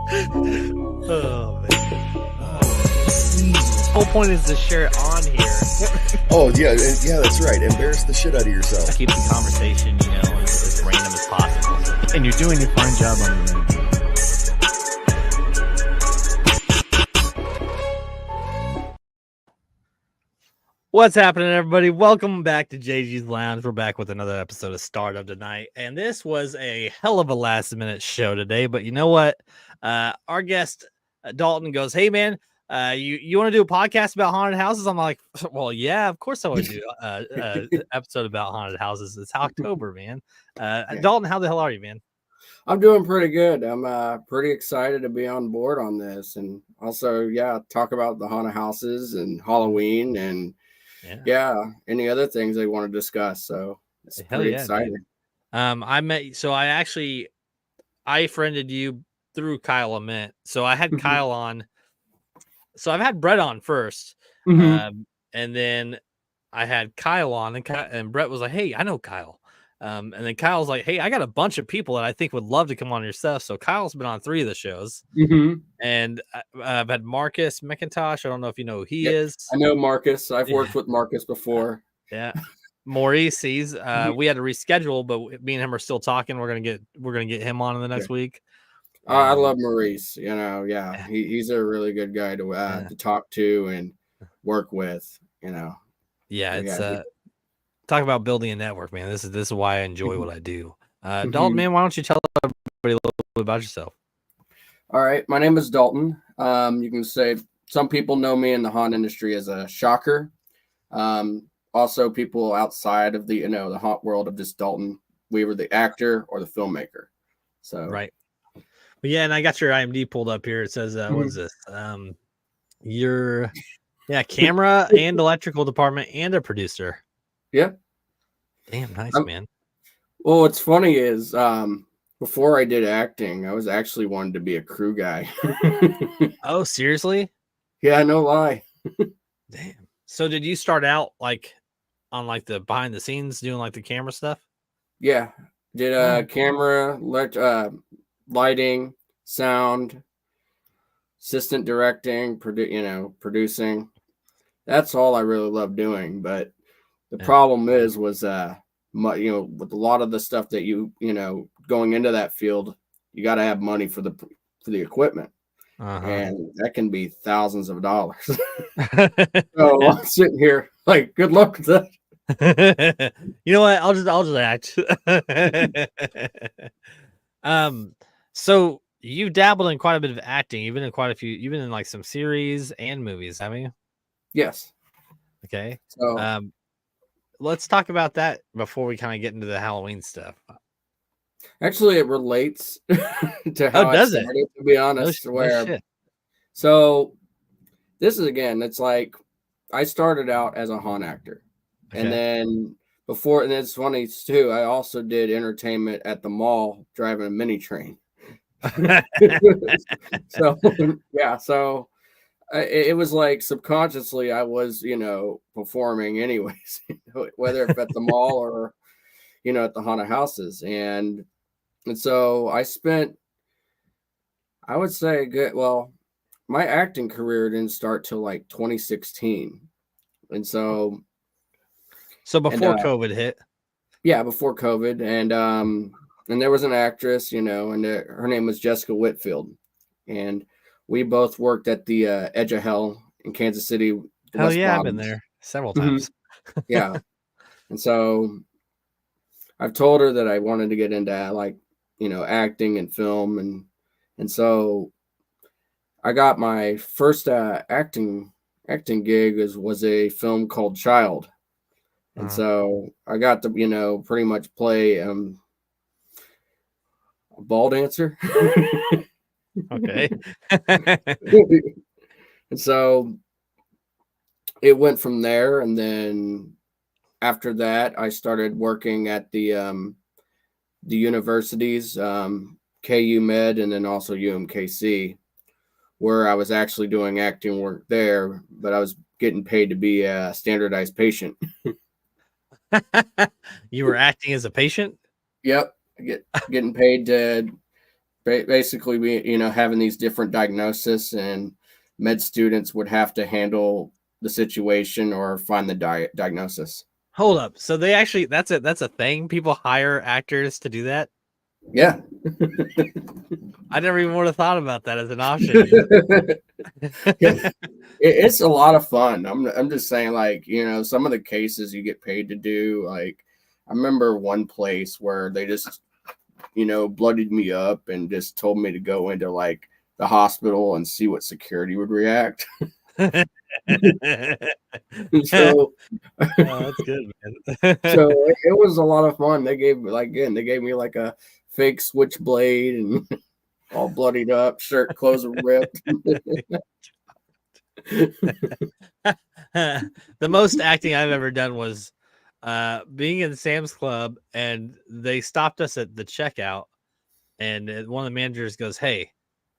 Oh man. The whole point is to share it on here. Oh yeah, that's right. Embarrass the shit out of yourself. Keep the conversation, as random as possible. And you're doing a fine job on the radio. What's happening, everybody? Welcome back to JG's Lounge. We're back with another episode of StarrDumB tonight, and this was a hell of a last-minute show today. But you know what? Our guest Dalton goes, "Hey, man, you want to do a podcast about haunted houses?" I'm like, "Well, yeah, of course I want to do an episode about haunted houses. It's October, man." Dalton, how the hell are you, man? I'm doing pretty good. I'm pretty excited to be on board on this, and also, talk about the haunted houses and Halloween and any other things they want to discuss. So it's pretty exciting. Dude. I friended you through Kyle Ament. So I had Kyle on. So I've had Brett on first, and then I had Kyle on, and Brett was like, "Hey, I know Kyle." And then Kyle's like, "Hey, I got a bunch of people that I think would love to come on your stuff." So Kyle's been on 3 of the shows, and I've had Marcus McIntosh. I don't know if you know who he is. I know Marcus. I've worked with Marcus before. Yeah, Maurice. He's we had to reschedule, but me and him are still talking. We're gonna get him on in the next week. I love Maurice. He's a really good guy to talk to and work with. Talk about building a network, man. This is why I enjoy what I do. Dalton, man, why don't you tell everybody a little bit about yourself? All right, my name is Dalton. You can say some people know me in the haunt industry as a shocker. Also, people outside of the the haunt world of just Dalton Weaver, the actor or the filmmaker. So right, but yeah, and I got your IMDb pulled up here. It says, what is this? You're camera and electrical department and a producer. Yeah. Damn, nice, man. Well, what's funny is before I did acting, I was actually wanted to be a crew guy. Oh, seriously? Yeah, no lie. Damn. So did you start out on the behind the scenes doing the camera stuff? Yeah. Did camera, lighting, sound, assistant directing, producing. That's all I really love doing, but the problem was with a lot of the stuff that going into that field, you got to have money for the equipment, and that can be thousands of dollars. So I'm sitting here like, good luck with that. You know what? I'll just act. So you've dabbled in quite a bit of acting. You've been in quite a few. You've been in some series and movies, haven't you? Yes. Okay. So let's talk about that before we kind of get into the Halloween stuff. Actually, it relates to how I started, to be honest. So this is, again, it's like I started out as a haunt actor. Okay. And then and it's funny too, I also did entertainment at the mall driving a mini train. So it was like subconsciously I was, performing anyways, whether if at the mall or, at the haunted houses. And so I spent, I would say my acting career didn't start till 2016. And so before COVID hit. Yeah, before COVID. And there was an actress, and her name was Jessica Whitfield. And we both worked at the Edge of Hell in Kansas City. Hell yeah, I've been there several times. Yeah. And so I've told her that I wanted to get into acting and film. And so I got my first acting gig was a film called Child. And so I got to, pretty much play a ball dancer. Okay. And so it went from there, and then after that I started working at the universities, KU Med and then also UMKC, where I was actually doing acting work there, but I was getting paid to be a standardized patient. You were acting as a patient? Yep. Getting paid to basically we having these different diagnoses, and med students would have to handle the situation or find the diagnosis. Hold up. So they actually that's a thing. People hire actors to do that. Yeah. I never even would have thought about that as an option. It's a lot of fun. I'm just saying, like, some of the cases you get paid to do, like, I remember one place where they just, bloodied me up and just told me to go into like the hospital and see what security would react. So that's good, man. So it was a lot of fun. They gave me like a fake switchblade and all bloodied up, shirt, clothes are ripped. The most acting I've ever done was being in Sam's Club, and they stopped us at the checkout, and one of the managers goes, "Hey,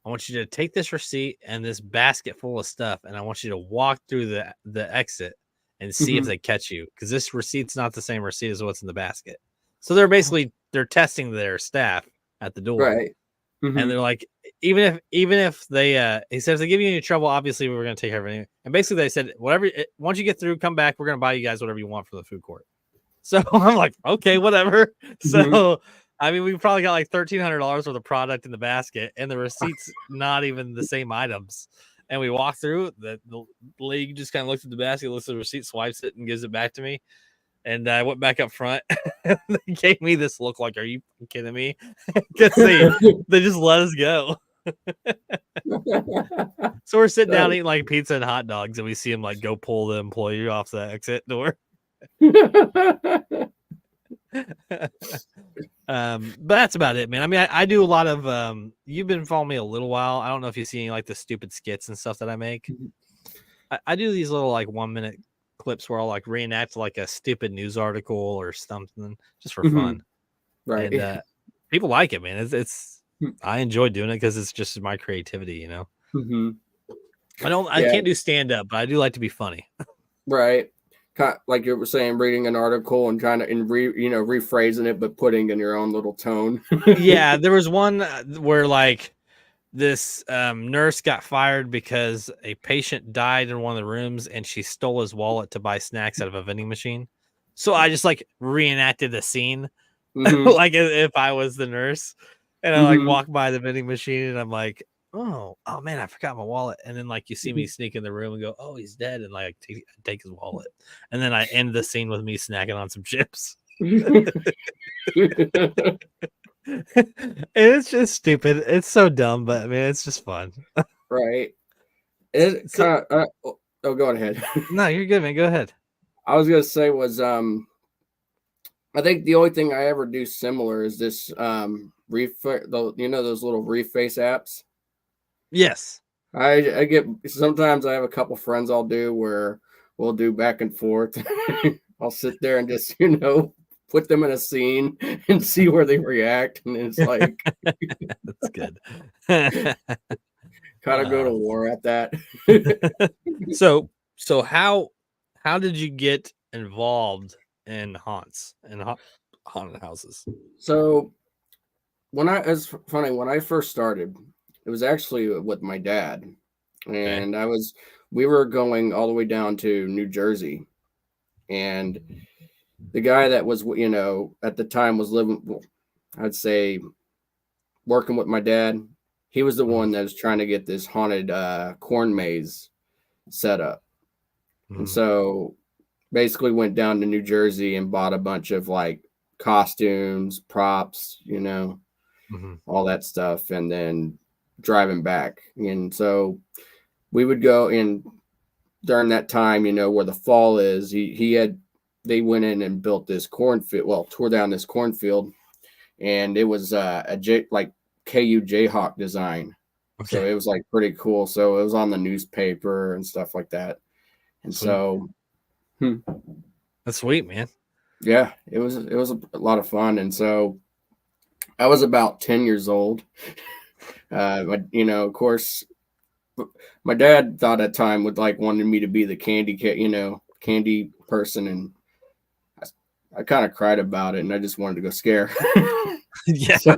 I want you to take this receipt and this basket full of stuff, and I want you to walk through the exit and see if they catch you, because this receipt's not the same receipt as what's in the basket." So they're testing their staff at the door, right? And they're like, even if they he says, they give you any trouble, obviously we're going to take care of it. And basically they said, once you get through, come back, we're going to buy you guys whatever you want from the food court. So I'm like, okay, whatever. So I mean, we probably got like $1,300 worth of product in the basket, and the receipts not even the same items. And we walk through, the lady just kind of looks at the basket, looks at the receipt, swipes it, and gives it back to me. And I went back up front. And they gave me this look like, "Are you kidding me?" Because they just let us go. So we're sitting down eating like pizza and hot dogs, and we see him like go pull the employee off the exit door. But that's about it, man. I mean, I do a lot of you've been following me a little while. I don't know if you've seen like the stupid skits and stuff that I make. I do these little like 1 minute clips where I'll like reenact like a stupid news article or something just for fun. Right. And people like it, man. It's I enjoy doing it because it's just my creativity, I can't do stand-up, but I do like to be funny. Right. Like you were saying, reading an article and trying to rephrasing it, but putting in your own little tone. Yeah, there was one where like this nurse got fired because a patient died in one of the rooms, and she stole his wallet to buy snacks out of a vending machine. So I just like reenacted the scene, like if I was the nurse, and I like walk by the vending machine, and I'm like, oh man, I forgot my wallet. And then like you see me sneak in the room and go, oh, he's dead, and like take his wallet, and then I end the scene with me snacking on some chips. It's just stupid. It's so dumb, but I mean, it's just fun. Right. Go ahead. No, you're good, man. Go ahead. I was gonna say was I think the only thing I ever do similar is this those little reface apps. Yes. I get sometimes I have a couple friends I'll do where we'll do back and forth. I'll sit there and just put them in a scene and see where they react, and it's like that's good. Kind of go to war at that. So how did you get involved in haunts and haunted houses? So it's funny, when I first started, it was actually with my dad, and we were going all the way down to New Jersey, and the guy that was, at the time was living, I'd say, working with my dad. He was the one that was trying to get this haunted corn maze set up. And so basically went down to New Jersey and bought a bunch of like costumes, props, all that stuff, and then driving back. And so we would go in during that time, where the fall is. They went in and built this cornfield, tore down this cornfield, and it was like KU Jayhawk design. Okay. So it was like pretty cool. So it was on the newspaper and stuff like that. And sweet. That's sweet, man. Yeah, it was a lot of fun. And so I was about 10 years old. Of course, my dad thought at time wanted me to be the candy person, and I kind of cried about it, and I just wanted to go scare. Yeah. So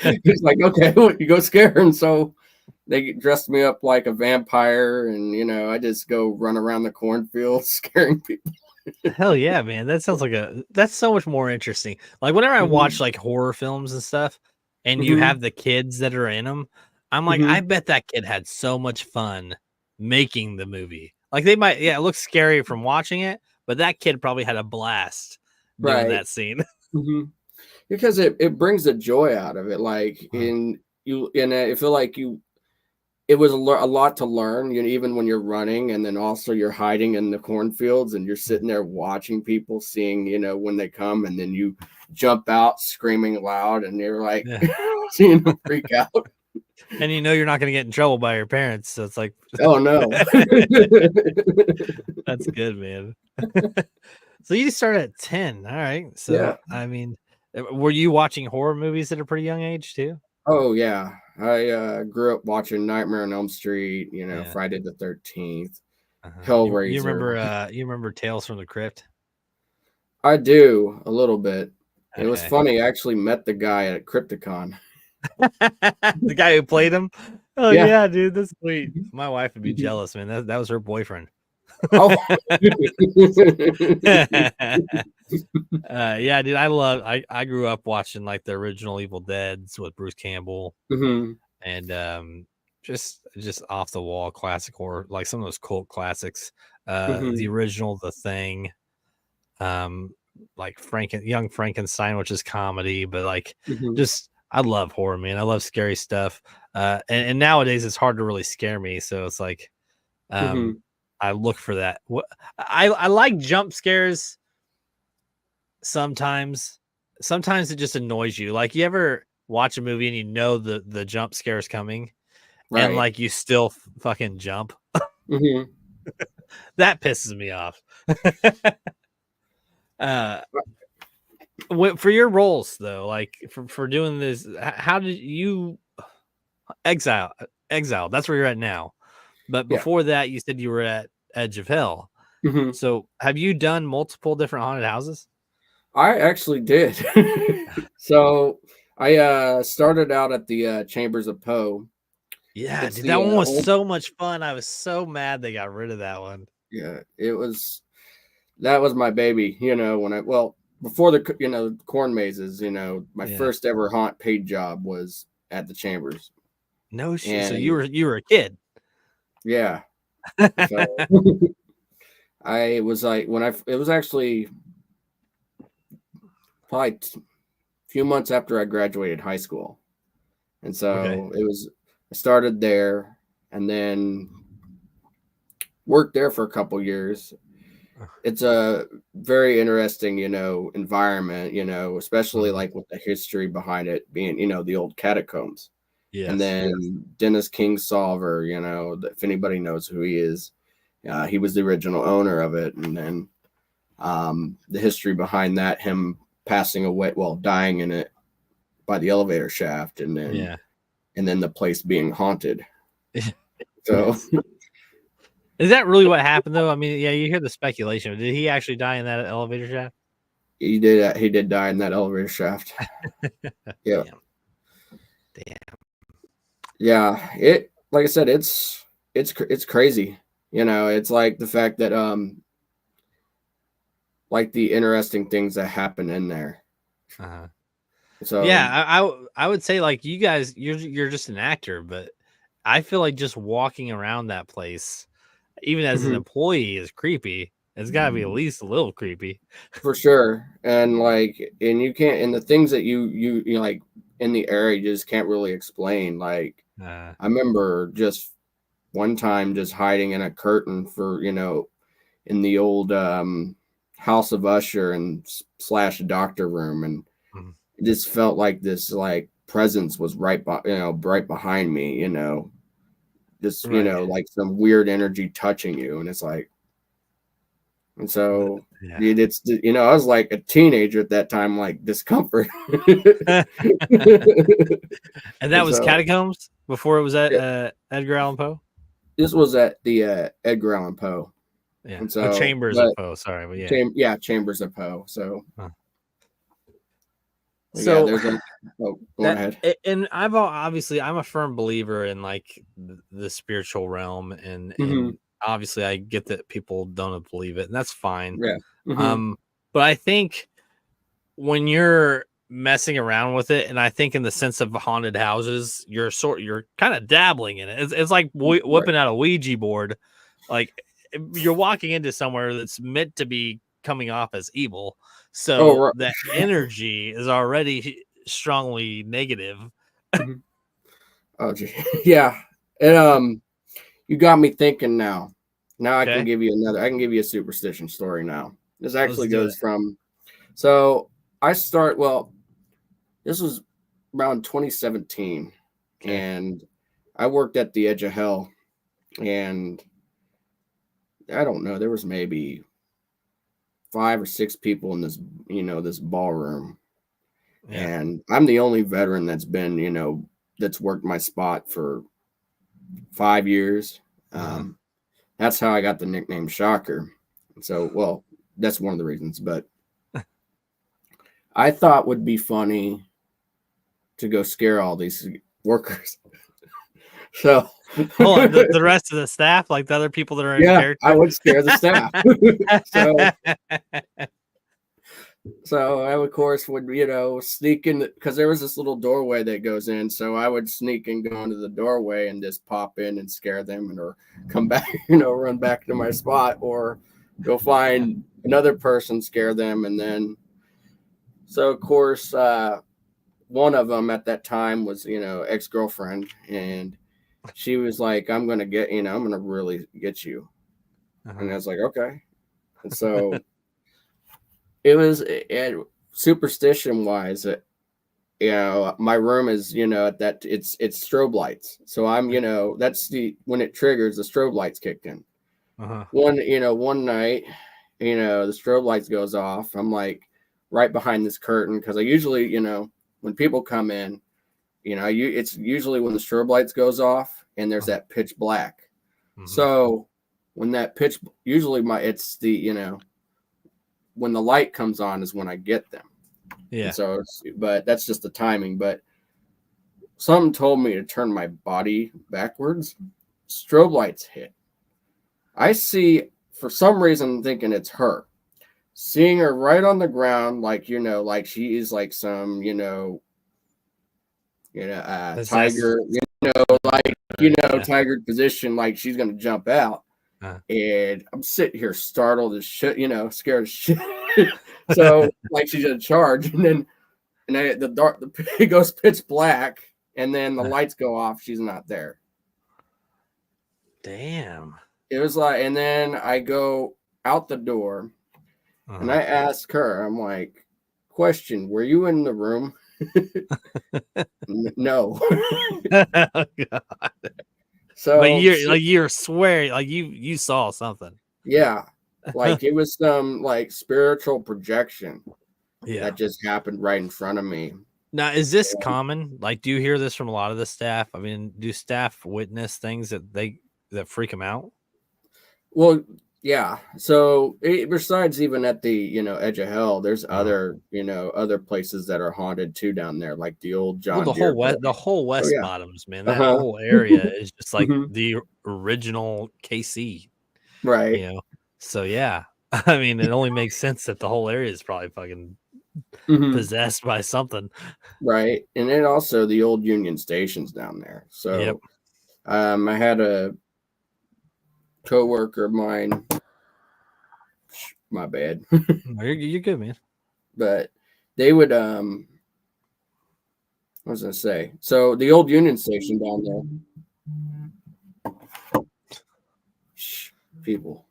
it's like, okay, well, you go scare her. And so they dressed me up like a vampire, and I just go run around the cornfield scaring people. Hell yeah, man. That sounds like that's so much more interesting. Like whenever I watch Mhm. like horror films and stuff and you Mhm. have the kids that are in them, I'm like, I Mhm. bet that kid had so much fun making the movie. Like they might, yeah, it looks scary from watching it, but that kid probably had a blast doing Right. that scene. Mhm. Because it brings the joy out of it. Like in you, and I feel like it was a lot to learn, even when you're running, and then also you're hiding in the cornfields and you're sitting there watching people, seeing, when they come, and then you jump out screaming loud, and you're like Yeah. seeing them freak out. And you're not going to get in trouble by your parents. So it's like, Oh no. that's good, man. So you started at 10. All right. Yeah. So, I mean, were you watching horror movies at a pretty young age too? Oh yeah. I grew up watching Nightmare on Elm Street, Yeah. Friday the 13th, You Hellraiser. you remember Tales from the Crypt? I do a little bit. It was Okay. funny. I actually met the guy at Crypticon. The guy who played him? Oh Yeah. yeah, dude, that's sweet. My wife would be jealous, man. That was her boyfriend. Oh. Yeah, dude, I grew up watching like the original Evil Deads with Bruce Campbell Mhm. and just off the wall classic horror, like some of those cult classics. The Mhm. original The Thing, like Young Frankenstein, which is comedy, but like Mhm. just I love horror, man. I love scary stuff. And nowadays it's hard to really scare me, so it's like um Mhm. I look for that. I like jump scares sometimes. Sometimes it just annoys you. Like you ever watch a movie and the jump scare is coming and Right. like you still fucking jump. Mhm. That pisses me off. uh for your roles though, like for doing this, how did you exile that's where you're at now, but Yeah. before that you said you were at Edge of Hell. Mhm. So have you done multiple different haunted houses? I actually did. So I started out at the Chambers of Poe. Yeah, It's dude, that the one was old. so much fun. I was so mad they got rid of that one. Yeah, that was my baby. When before the corn mazes. My Yeah. first ever haunt paid job was at the Chambers, No shit. So and you were a kid. yeah. So I was like, it was actually probably a few months after I graduated high school. And Okay. so I started there and then worked there for a couple years. It's a very interesting, environment, especially Mhm. like with the history behind it being, the old catacombs. And Yes. then Dennis Kingsolver, if anybody knows who he is, he was the original owner of it. And then the history behind that, him passing away, well, dying in it by the elevator shaft, and Yeah. then the place being haunted. So Yes. Is that really what happened though? I mean, yeah, you hear the speculation. Did he actually die in that elevator shaft? he did die in that elevator shaft. Yeah. Damn. Damn. Yeah, it like I said, it's crazy. It's like the fact that like the interesting things that happen in there. Uh-huh. So Yeah, I would say like you guys, you're just an actor, but I feel like just walking around that place, even as an mhm, employee, is creepy. It's got to be at least a little creepy. for sure. And you can't, and the things that you like in the area you just can't really explain. Like Uh, I remember just one time just hiding in a curtain for, in the old House of Usher and slash doctor room, and mhm. it just felt like this like presence was right behind me, just Right. like some weird energy touching you, and it's like, and so Yeah. it's I was like a teenager at that time, like discomfort. And that And was so Catacombs before it was at yeah, Edgar Allan Poe. this was at the Edgar Allan Poe, Yeah. and Oh, so Chambers of but Poe. Sorry, but yeah. Chambers of Poe. So Huh. So there's a go ahead. And I'm a firm believer in like the spiritual realm, and obviously I get that people don't believe it, and that's fine. Yeah. But I think when you're messing around with it, and I think in the sense of haunted houses, you're kind of dabbling in it. It's like whipping out a Ouija board. Like you're walking into somewhere that's meant to be coming off as evil. So that energy is already strongly negative. Oh, gee. Yeah. And you got me thinking now. Now I can give you a superstition story now. This actually goes from, so this was around 2017, and I worked at the Edge of Hell, and I don't know, there was maybe 5 or 6 people in this, this ballroom. Yeah. And I'm the only veteran that's been, that's worked my spot for 5 years. That's how I got the nickname Shocker. So, well, that's one of the reasons, but I thought would be funny to go scare all these workers. So the rest of the staff, like the other people that are in character. I would scare the staff. So I, of course, would, sneak in, because there was this little doorway that goes in. So I would sneak and go into the doorway and just pop in and scare them, or come back, run back to my spot, or go find another person, scare them. And then, so of course, one of them at that time was, ex-girlfriend, and she was like, I'm going to really get you. And I was like, okay. And so it was superstition wise, my room is, that it's strobe lights. So I'm, that's when it triggers, the strobe lights kicked in. One night, the strobe lights goes off. I'm like right behind this curtain, because I usually, when people come in, it's usually when the strobe lights goes off and there's that pitch black. So when that usually it's the, when the light comes on is when I get them. Yeah. And so, but that's just the timing. But something told me to turn my body backwards. Strobe lights hit. I see, for some reason, thinking it's her. Seeing her right on the ground, like, like she is like some, tiger, tiger position, like she's gonna jump out. And I'm sitting here startled as shit, scared as shit. So like she's gonna charge, and then it goes pitch black, and then the lights go off. She's not there. Damn. It was like, and then I go out the door, and I ask her, I'm like, question, were you in the room? No. Oh, God. So, but you're swearing, like you saw something. Yeah, like it was some like spiritual projection that just happened right in front of me. Now, is this common? Like, do you hear this from a lot of the staff? I mean, do staff witness things that freak them out? Well, yeah. So besides even at the Edge of Hell, there's other other places that are haunted too down there, like the old John. Well, the whole West Bottoms, man. That whole area is just like the original KC, right? So yeah, I mean, it only makes sense that the whole area is probably fucking possessed by something, right? And then also the old Union Station's down there. So, I had a coworker of mine. My bad. You're good, man. But they would what was I gonna say? So the old Union Station down there. People.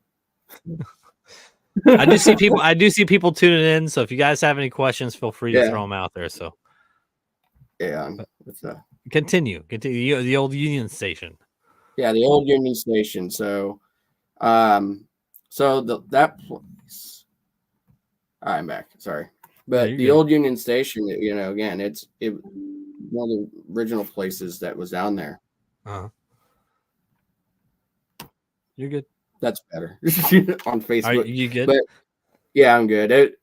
I do see people tuning in. So if you guys have any questions, feel free to throw them out there. So continue. The old Union Station. Yeah, the old Union Station. So that place. I'm back. Sorry, but the old Union Station. Again, it's one of the original places that was down there. You're good. That's better on Facebook. Are you good? But yeah, I'm good.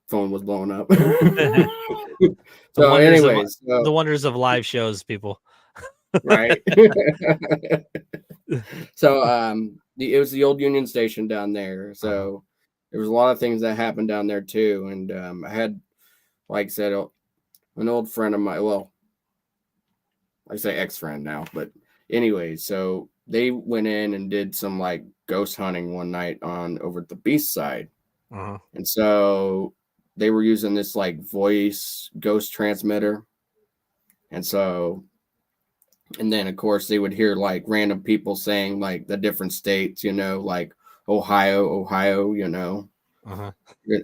phone was blowing up. The So, wonders of anyways, the wonders of live shows, people. right. So, it was the old Union Station down there. So there was a lot of things that happened down there too. And I had, like I said, an old friend of mine. Well, I say ex-friend now, but anyways, so they went in and did some like ghost hunting one night on over at the beast side. And so they were using this like voice ghost transmitter. And so, and then of course they would hear like random people saying like the different states, like Ohio,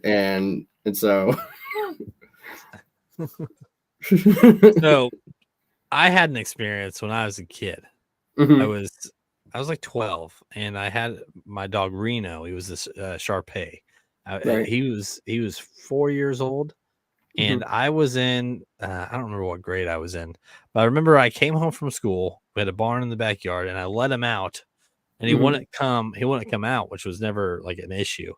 and so So I had an experience when I was a kid. Mhm. I was like 12, and I had my dog Reno. He was this Shar-Pei. Right. He was 4 years old, and I was in I don't remember what grade I was in, but I remember I came home from school. We had a barn in the backyard, and I let him out, and he wouldn't come. He wouldn't come out, which was never like an issue.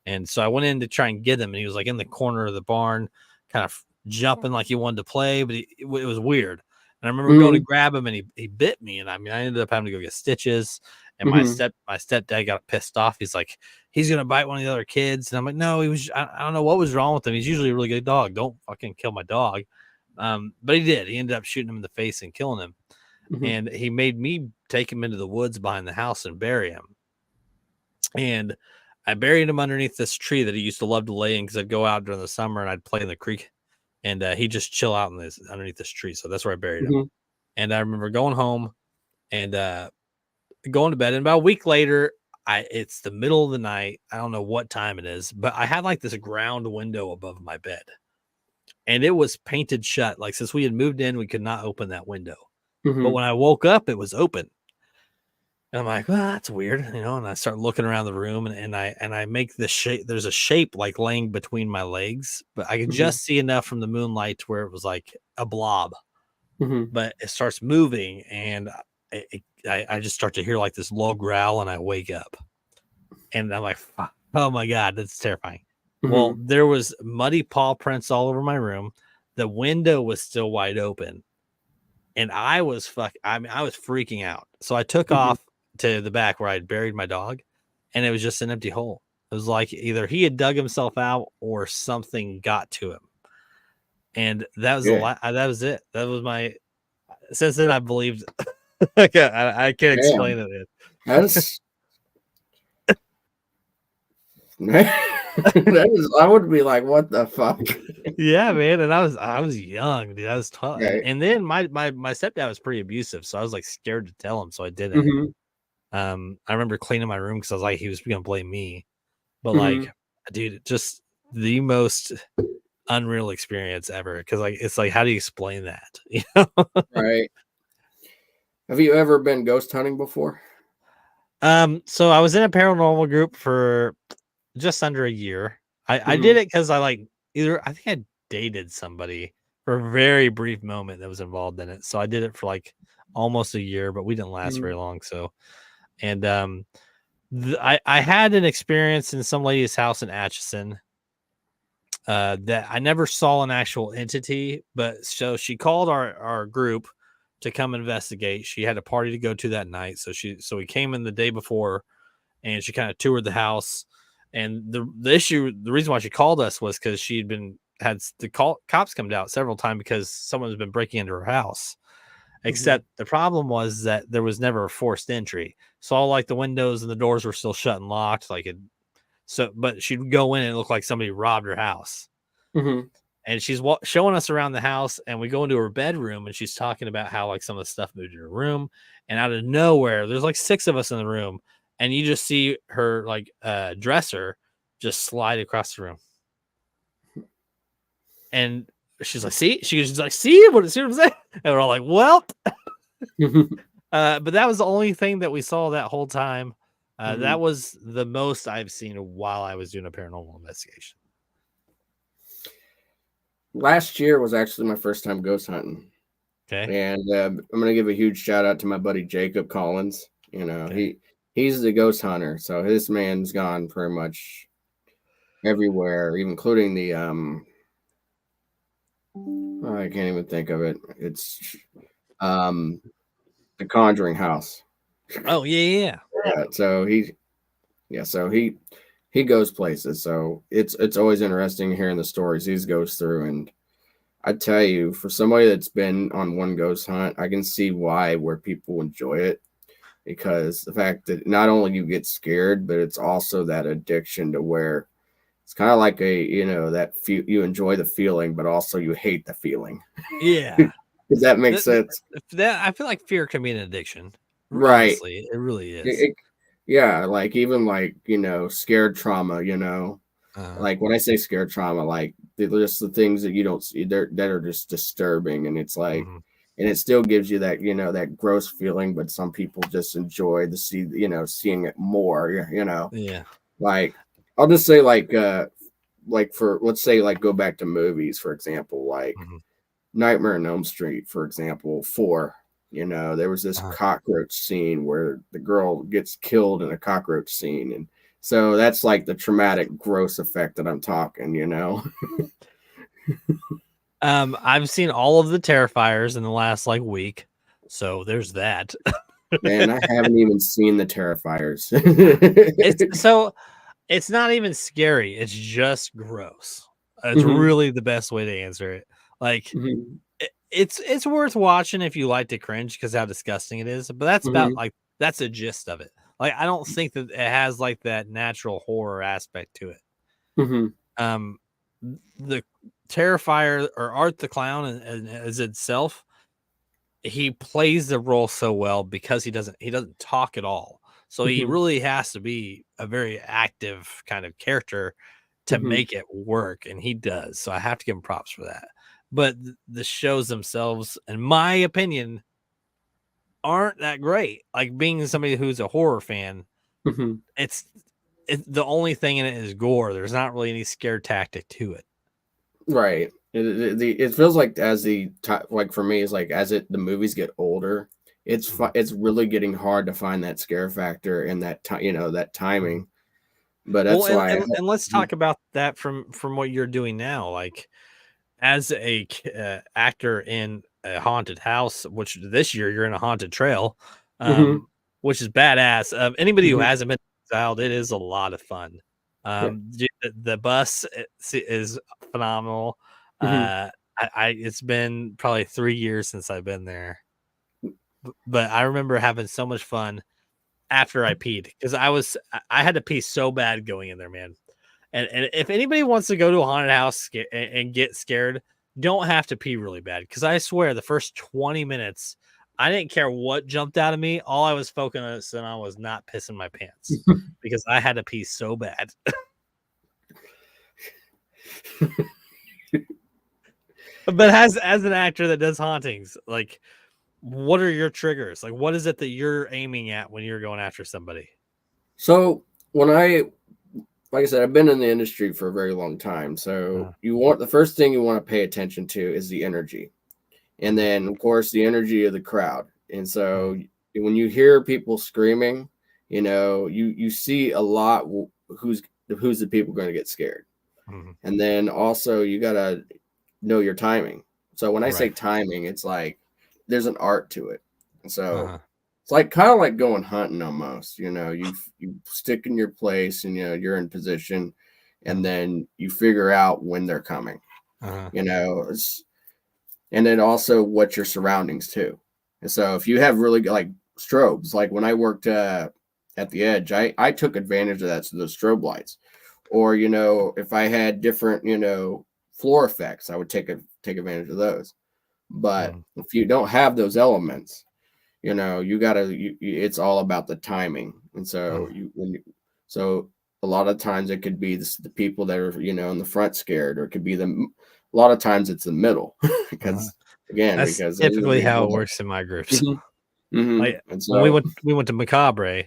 And so I went in to try and get him, and he was like in the corner of the barn, kind of jumping like he wanted to play, but it was weird. And I remember going to grab him, and he bit me, and I mean I ended up having to go get stitches. And my stepdad got pissed off. He's like, he's gonna bite one of the other kids, and I'm like, no, he was. I don't know what was wrong with him. He's usually a really good dog. Don't fucking kill my dog. But he did. He ended up shooting him in the face and killing him. And he made me take him into the woods behind the house and bury him. And I buried him underneath this tree that he used to love to lay in, because I'd go out during the summer and I'd play in the creek, and he'd just chill out underneath this tree. So that's where I buried him. And I remember going home and going to bed. And about a week later, it's the middle of the night. I don't know what time it is, but I had like this ground window above my bed, and it was painted shut. Like, since we had moved in, we could not open that window. But when I woke up, it was open. And I'm like, well, that's weird, and I start looking around the room, and I make this shape. There's a shape like laying between my legs, but I could just see enough from the moonlight to where it was like a blob. But it starts moving, and I just start to hear like this low growl, and I wake up, and I'm like, oh my God, that's terrifying. Well, there was muddy paw prints all over my room. The window was still wide open, and I was freaking out. So I took off to the back where I had buried my dog, and it was just an empty hole. It was like either he had dug himself out or something got to him. And that was that was it. That was my. Since then, I believed. I can't explain it. That's that is. I would be like, what the fuck? Yeah, man. And I was young, dude. I was 12, Right. and then my stepdad was pretty abusive, so I was like scared to tell him, so I didn't. I remember cleaning my room because I was like, he was gonna blame me, but like, dude, just the most unreal experience ever. Because like, it's like, how do you explain that? Right. Have you ever been ghost hunting before? So I was in a paranormal group for just under a year. I did it because I think I dated somebody for a very brief moment that was involved in it. So I did it for like almost a year, but we didn't last very long. So, and I had an experience in some lady's house in Atchison that I never saw an actual entity, but so she called our group to come investigate. She had a party to go to that night, so we came in the day before, and she kind of toured the house. And the reason why she called us was because she had the cops come out several times because someone's been breaking into her house. Except the problem was that there was never a forced entry, so all like the windows and the doors were still shut and locked. But she'd go in and it looked like somebody robbed her house. And she's showing us around the house, and we go into her bedroom, and she's talking about how like some of the stuff moved in her room, and out of nowhere, there's like 6 of us in the room, and you just see her like dresser just slide across the room, and she's like, she's like, see what I'm saying? And we're all like, well, but that was the only thing that we saw that whole time. That was the most I've seen while I was doing a paranormal investigation. Last year was actually my first time ghost hunting. Okay. And I'm going to give a huge shout out to my buddy Jacob Collins. He's the ghost hunter. So this man's gone pretty much everywhere, even including the I can't even think of it. It's the Conjuring house. Oh yeah. So he goes places. So it's always interesting hearing the stories he goes through. And I tell you, for somebody that's been on one ghost hunt, I can see where people enjoy it, because the fact that not only you get scared, but it's also that addiction to where it's kind of like you enjoy the feeling, but also you hate the feeling. Yeah. Does that make sense? That I feel like fear can be an addiction. Right. Honestly, it really is. Yeah, like even like scared trauma. Like when I say scared trauma, like they're just the things that you don't see that are just disturbing, and it's like, and it still gives you that that gross feeling, but some people just enjoy seeing it more. Yeah. Like I'll just say like for let's say like go back to movies, for example, like Nightmare on Elm Street, for example, 4. There was this cockroach scene where the girl gets killed in a cockroach scene, and so that's like the traumatic, gross effect that I'm talking. I've seen all of the Terrifiers in the last like week, so there's that. Man, I haven't even seen the Terrifiers. It's not even scary. It's just gross. It's really the best way to answer it. Like it's worth watching if you like to cringe because how disgusting it is. But that's about like that's the gist of it. Like I don't think that it has like that natural horror aspect to it. The Terrifier or Art the Clown as itself, he plays the role so well because he doesn't talk at all. So he really has to be a very active kind of character to make it work, and he does. So I have to give him props for that. But the shows themselves, in my opinion, aren't that great. Like being somebody who's a horror fan, it's the only thing in it is gore. There's not really any scare tactic to it. Right. It feels like like for me, it's like the movies get older, it's really getting hard to find that scare factor and that that timing. But that's why. And let's talk about that from what you're doing now. Like as a actor in a haunted house, which this year you're in a haunted trail, which is badass. Anybody who hasn't been exiled, it is a lot of fun. The bus is phenomenal. It's been probably 3 years since I've been there, but I remember having so much fun after I peed because I had to pee so bad going in there, man. And if anybody wants to go to a haunted house and get scared, don't have to pee really bad, because I swear the first 20 minutes I didn't care what jumped out of me. All I was focusing on was not pissing my pants because I had to pee so bad. But as an actor that does hauntings, like what are your triggers? Like what is it that you're aiming at when you're going after somebody? So like I said, I've been in the industry for a very long time. So the first thing you want to pay attention to is the energy. And then of course the energy of the crowd. And so when you hear people screaming, you see a lot who's the people going to get scared. And then also you got to know your timing. So when I say timing, it's like there's an art to it. And so it's like kind of like going hunting almost. You stick in your place and you're in position, and then you figure out when they're coming. And then also what your surroundings too. And so if you have really like strobes, like when I worked at the Edge, I took advantage of that, so those strobe lights. Or if I had different floor effects, I would take advantage of those. But if you don't have those elements, it's all about the timing. And so so a lot of times it could be the people that are in the front scared, or it could be a lot of times it's the middle because that's typically how it works in my groups. Like so, when we went to Macabre,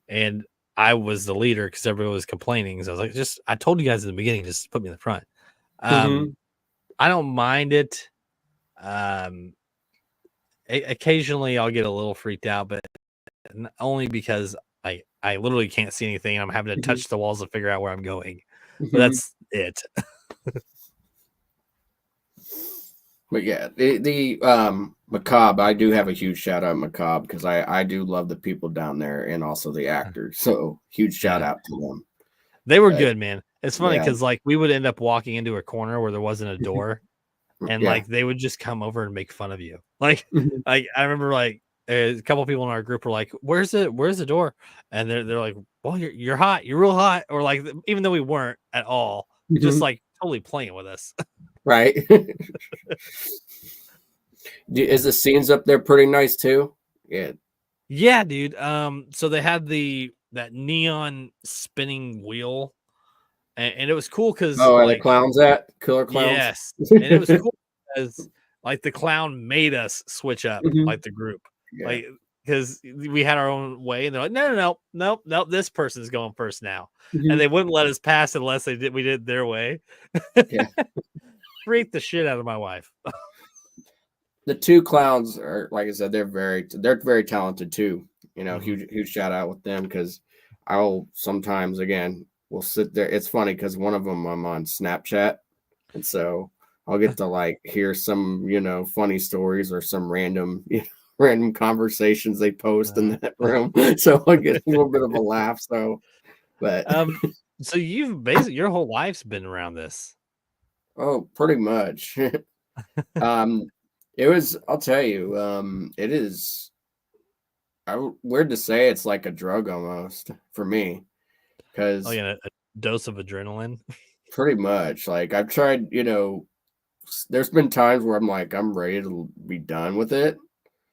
and I was the leader because everyone was complaining. So I was like, I told you guys in the beginning, just put me in the front. I don't mind it. Occasionally I'll get a little freaked out, but only because I literally can't see anything. I'm having to touch the walls to figure out where I'm going. but that's it. But yeah, the Macabre, I do have a huge shout out Macabre because I do love the people down there and also the actors. So huge shout out to them. They were good, man. It's funny Yeah. because like we would end up walking into a corner where there wasn't a door, and like they would just come over and make fun of you. Like, I remember like a couple of people in our group were like, "Where's the door?" And they're like, "Well, you're hot, you're real hot," or like even though we weren't at all, just like totally playing with us. Right. Is the scenes up there pretty nice too? Yeah, dude. So they had that neon spinning wheel, and it was cool because like, the clowns killer clowns. Yes, and it was cool because like the clown made us switch up like the group, like because we had our own way, and they're like, no, this person's going first now, and they wouldn't let us pass unless we did their way. Freaked the shit out of my wife. The two clowns are, like I said, they're very talented too. You know, huge shout out with them because I'll sometimes we'll sit there. It's funny because one of them I'm on Snapchat, and so I'll get to like hear some funny stories or some random conversations they post in that room. So I get a little bit of a laugh. So, but so you've basically your whole life's been around this. Oh, pretty much. It was, I'll tell you, it is weird to say it's like a drug almost for me. Because a dose of adrenaline. Pretty much. Like I've tried, there's been times where I'm like, I'm ready to be done with it.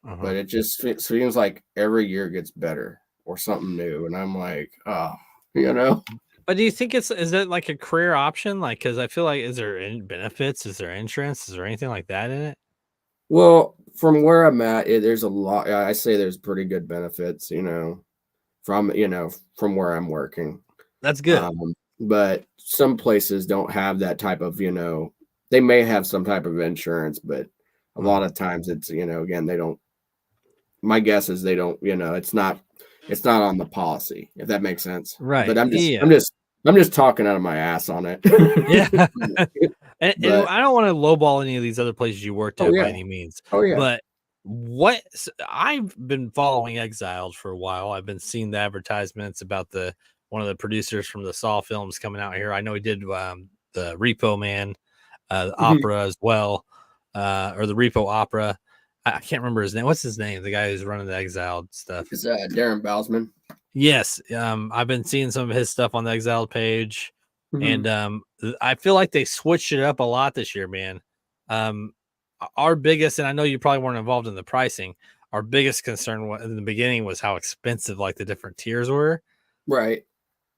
But it just seems like every year gets better or something new. And I'm like, But do you think is it like a career option? Like, because I feel like, is there any benefits? Is there insurance? Is there anything like that in it? Well, from where I'm at, there's a lot. I say there's pretty good benefits, from where I'm working. That's good. But some places don't have that type of, they may have some type of insurance, but a lot of times it's, again, they don't. My guess is they don't, it's not on the policy, if that makes sense. Right. But I'm just talking out of my ass on it. Yeah. and I don't want to lowball any of these other places you worked at by any means. Oh yeah. But I've been following Exiled for a while. I've been seeing the advertisements about one of the producers from the Saw films coming out here. I know he did the Repo Man opera as well, or the Repo opera. I can't remember his name. What's his name? The guy who's running the Exiled stuff. It's Darren Bousman. Yes. I've been seeing some of his stuff on the Exiled page. And I feel like they switched it up a lot this year, man. Our biggest, and I know you probably weren't involved in the pricing, our biggest concern in the beginning was how expensive like the different tiers were. Right.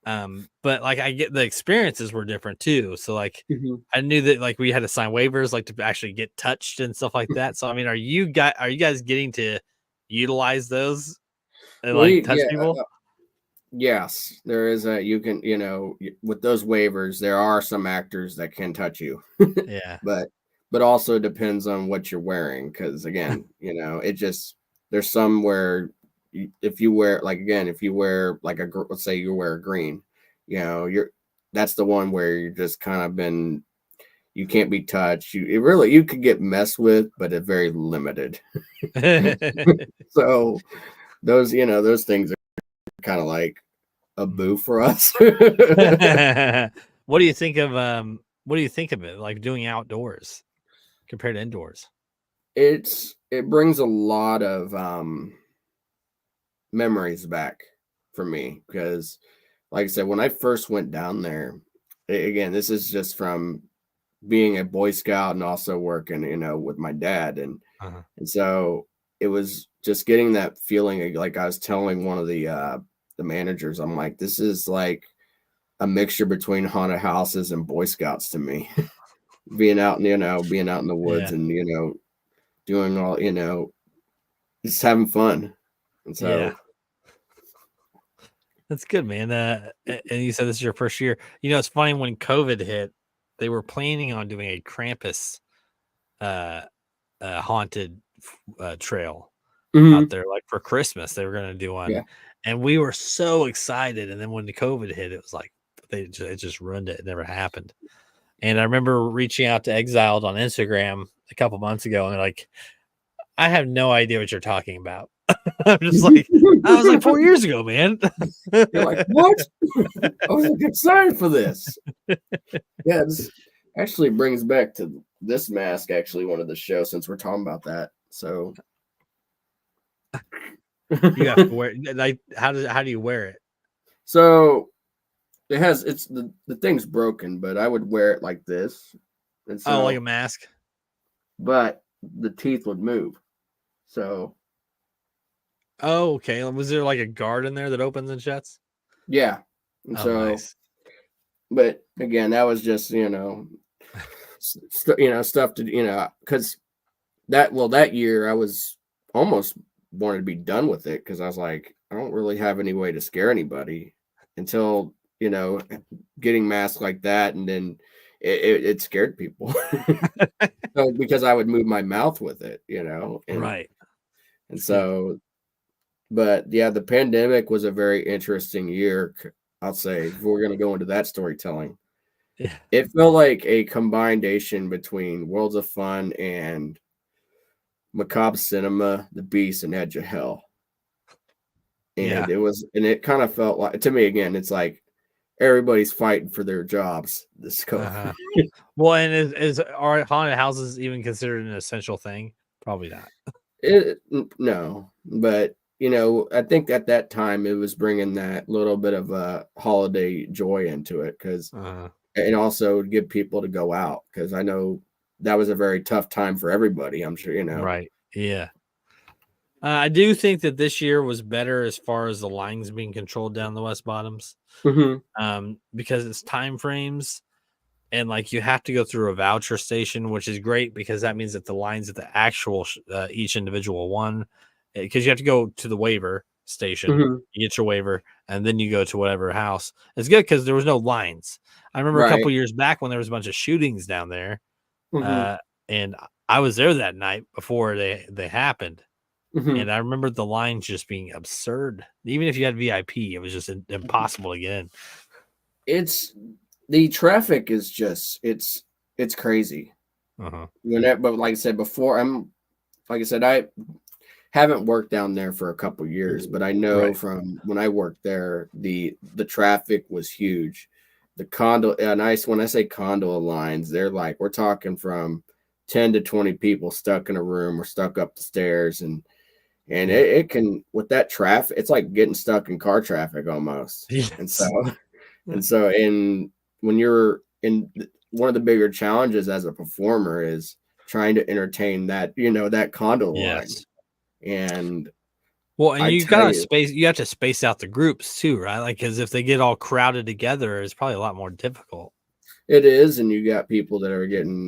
But like I get the experiences were different too. So like I knew that like we had to sign waivers like to actually get touched and stuff like that. So I mean, are you guys getting to utilize those and touch people? Yes, there is you can, with those waivers, there are some actors that can touch you. Yeah. But also depends on what you're wearing. Cause again, it just, there's some where if you wear like let's say you wear a green, that's the one where you're just kind of you can't be touched. You could get messed with, but it's very limited. So those things are kind of like a boo for us. What do you think of it like doing outdoors compared to indoors? It brings a lot of memories back for me because like I said, when I first went down there, again, this is just from being a Boy Scout and also working with my dad and so it was just getting that feeling like I was telling one of the managers, I'm like, this is like a mixture between haunted houses and Boy Scouts to me. being out in the woods and doing all just having fun. And so that's good, man. And you said this is your first year. It's funny, when COVID hit, they were planning on doing a Krampus haunted trail out there, like for Christmas. They were going to do one, and we were so excited. And then when the COVID hit, it was like, but it just ruined it. It never happened. And I remember reaching out to Exiled on Instagram a couple months ago, and they're like, I have no idea what you're talking about. I'm just like, I was like 4 years ago, man. You're like, what? I was like, excited for this. Yeah, this actually brings back to this mask. Actually, one of the show since we're talking about that. So you have to wear like how do you wear it? So it's the thing's broken, but I would wear it like this. And so, like a mask. But the teeth would move. So okay. Was there like a guard in there that opens and shuts? Yeah. And nice. But again, that was just, stuff to, because that year I was almost wanted to be done with it because I was like, I don't really have any way to scare anybody until, getting masks like that. And then it scared people. So, because I would move my mouth with it, Right. And so, but yeah, the pandemic was a very interesting year. I'll say, if we're going to go into that storytelling. Yeah. It felt like a combination between Worlds of Fun and Macabre Cinema, The Beast, and Edge of Hell. And it kind of felt like, to me, again, it's like everybody's fighting for their jobs this COVID. Well, and are haunted houses even considered an essential thing? Probably not. No, but I think at that time it was bringing that little bit of a holiday joy into it because, and also give people to go out because I know that was a very tough time for everybody. I'm sure Right. Yeah. I do think that this year was better as far as the lines being controlled down the West Bottoms, because it's time frames, and like you have to go through a voucher station, which is great because that means that the lines at the actual each individual one, because you have to go to the waiver station, you get your waiver, and then you go to whatever house. It's good because there was no lines. I remember a couple years back when there was a bunch of shootings down there, and I was there that night before they happened. And I remember the lines just being absurd. Even if you had VIP, it was just impossible to get in. The traffic is just it's crazy. But like I said before, I haven't worked down there for a couple years, but I know from when I worked there, the traffic was huge. The condo, and when I say condo lines, they're like we're talking from 10 to 20 people stuck in a room or stuck up the stairs, and it can, with that traffic, it's like getting stuck in car traffic almost. Yes. And so when you're in, one of the bigger challenges as a performer is trying to entertain that, that condo line. And you have to space out the groups too, right? Like, because if they get all crowded together, it's probably a lot more difficult. It is. And you got people that are getting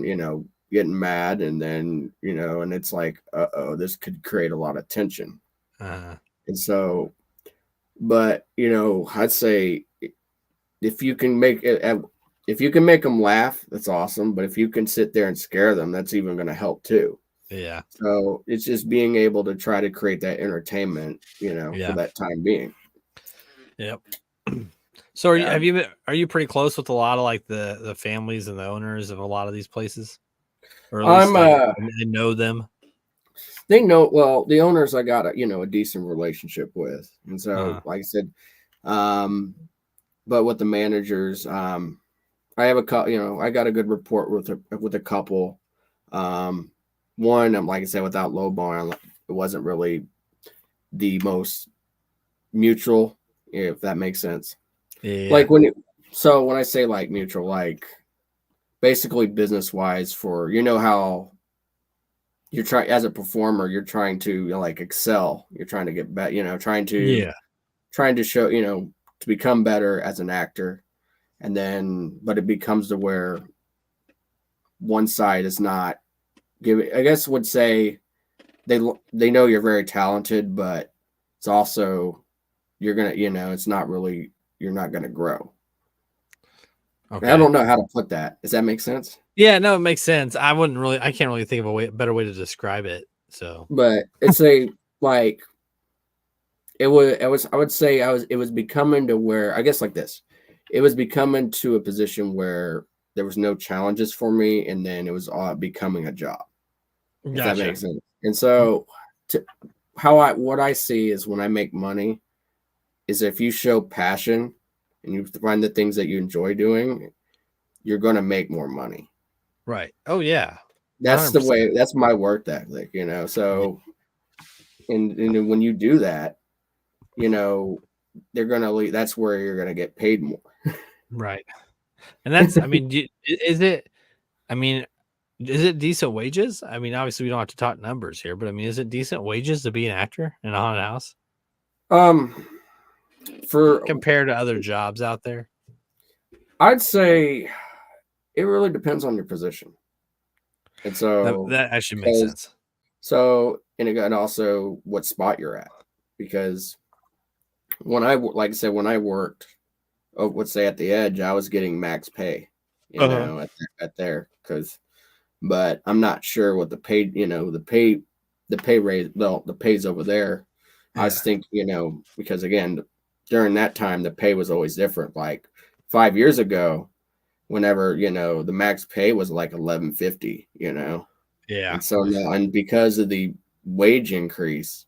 mad, and then and it's like, this could create a lot of tension. And so, but I'd say if you can make them laugh, that's awesome. But if you can sit there and scare them, that's even going to help too. Yeah. So it's just being able to try to create that entertainment, for that time being. Yep. So are you pretty close with a lot of like the families and the owners of a lot of these places? Or at least they know them. They know, well, the owners I got a decent relationship with. And so like I said, but with the managers, I have I got a good rapport with a couple. One, like I said, without lowballing, it wasn't really the most mutual, if that makes sense. Yeah. Like when I say like mutual, like basically business wise, for how you're trying as a performer, you're trying to like excel, you're trying to get better, trying to show, to become better as an actor. And then, but it becomes to where one side is not giving, I guess would say they know you're very talented, but it's also, you're going to, it's not really, you're not going to grow. Okay. I don't know how to put that. Does that make sense? Yeah, no, it makes sense. I can't really think of a better way to describe it. So, but it's it was becoming to where, I guess like this, it was becoming to a position where there was no challenges for me, and then it was all becoming a job. If that Gotcha. makes sense. And so, what I see is when I make money, is if you show passion and you find the things that you enjoy doing, you're going to make more money. Right. Oh yeah. That's 100%. the way. That's my work ethic, So, and when you do that, they're going to leave. That's where you're going to get paid more. Right. And that's, I mean, is it decent wages? I mean, obviously we don't have to talk numbers here, but I mean, is it decent wages to be an actor in a haunted house? For compared to other jobs out there? I'd say it really depends on your position. And so that actually makes sense. So, and also what spot you're at, because when like I said, when I worked, let's say at the Edge, I was getting max pay, at there, but I'm not sure what the pay, the pay raise, well, the pay's over there. Yeah. I was thinking, because again, during that time, the pay was always different. Like 5 years ago, whenever, the max pay was like $11.50, Yeah. And so now, and because of the wage increase,